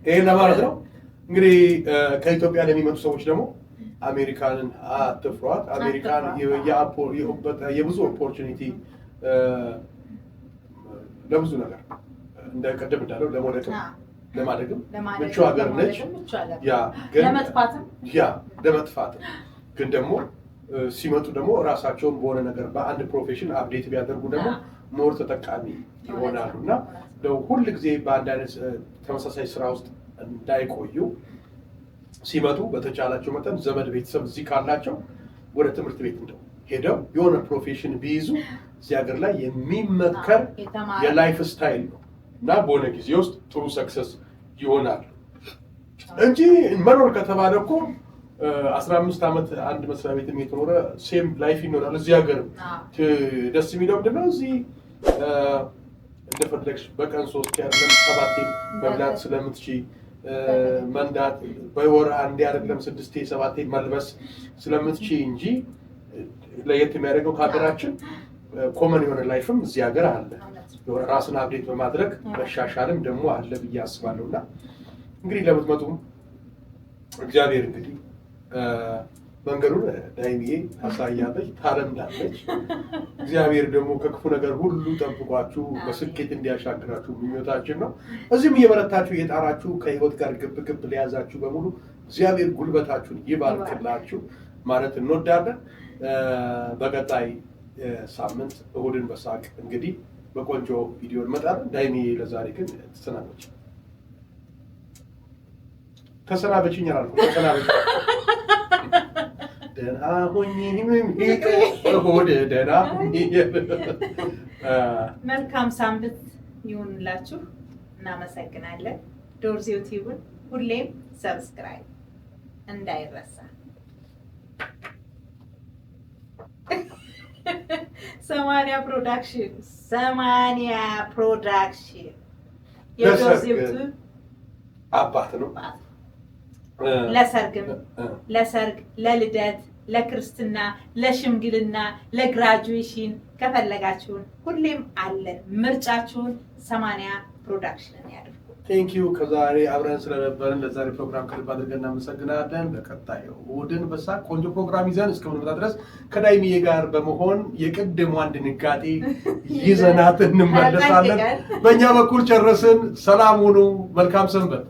ይሄ ለማለት ነው። እንግዲህ ከኢትዮጵያ ለሚመጡ ሰዎች ደግሞ አሜሪካንን አትፍሯት። አሜሪካን የብዙ ኦፖርቹኒቲ ለብዙ ነገር እንደ ቀደም እንዳለው ለሞደቅም ለማደግም ምቹ ሀገር ነች። ለመጥፋትም ግን ደግሞ ሲመጡ ደግሞ ራሳቸውን በሆነ ነገር በአንድ ፕሮፌሽን አፕዴት ቢያደርጉ ደግሞ ሞር ተጠቃሚ ይሆናሉ እና ሁል ጊዜ በአንድ አይነት ተመሳሳይ ስራ ውስጥ እንዳይቆዩ ሲመጡ በተቻላቸው መጠን ዘመድ ቤተሰብ እዚህ ካላቸው ወደ ትምህርት ቤት እንደው ሄደው የሆነ ፕሮፌሽን ቢይዙ እዚህ ሀገር ላይ የሚመከር የላይፍ ስታይል ነው እና በሆነ ጊዜ ውስጥ ጥሩ ሰክሰስ ይሆናል እንጂ መኖር ከተባለ እኮ 15 ዓመት አንድ መስሪያ ቤት የተኖረ ሴም ላይፍ ይኖራል። እዚህ ሀገር ደስ የሚለው ምንድነው እዚህ እንደፈለግሽ በቀን 3 ያለም 7 መብላት ስለምትችይ መንዳት በወር አንዴ አይደለም 6-7 መልበስ ስለምትችይ እንጂ ለየት የሚያደርገው ከሀገራችን ኮመን የሆነ ላይፍም እዚህ ሀገር አለ። ራስን አፕዴት በማድረግ መሻሻልም ደግሞ አለ ብዬ አስባለሁና እንግዲህ ለምትመጡ እግዚአብሔር እንግዲህ መንገዱን ዳይሚዬ ታሳያለች፣ ታለምዳለች። እግዚአብሔር ደግሞ ከክፉ ነገር ሁሉ ጠብቋችሁ በስኬት እንዲያሻግራችሁ ምኞታችን ነው። እዚህም እየበረታችሁ እየጣራችሁ ከህይወት ጋር ግብ ለያዛችሁ በሙሉ እግዚአብሔር ጉልበታችሁን ይባርክላችሁ ማለት እንወዳለን። በቀጣይ ሳምንት እሁድን በሳቅ እንግዲህ በቆንጆ ቪዲዮ እንመጣለን። ዳይሚዬ ለዛሬ ግን ተሰናበች። ተሰናበችኝ አላልኩም፣ ተሰናበች። ደህና ሁኚ እሁድ ደህና ሁኚ። መልካም ሳምንት ይሁንላችሁ። እናመሰግናለን። ዶርዜው ቲዩብን ሁሌም ሰብስክራይብ እንዳይረሳ። ሰማንያ ፕሮዳክሽን የዶርዜው ቲዩብ አባት ነው። ለሰርግ፣ ለልደት፣ ለክርስትና፣ ለሽምግልና፣ ለግራጁዌሽን ከፈለጋችሁን ሁሌም አለን። ምርጫችሁን 80 ፕሮዳክሽንን ያድርጉ። ቴንኪዩ። ከዛሬ አብረን ስለነበርን ለዛሬ ፕሮግራም ከልብ አድርገን እናመሰግናለን። በቀጣዩ እሑድን በሳቅ ቆንጆ ፕሮግራም ይዘን እስከምንመጣ ድረስ ከዳይሚዬ ጋር በመሆን የቅድሟን ድንጋጤ ይዘናት እንመለሳለን። በእኛ በኩል ጨረስን። ሰላም ሁኑ። መልካም ሰንበት።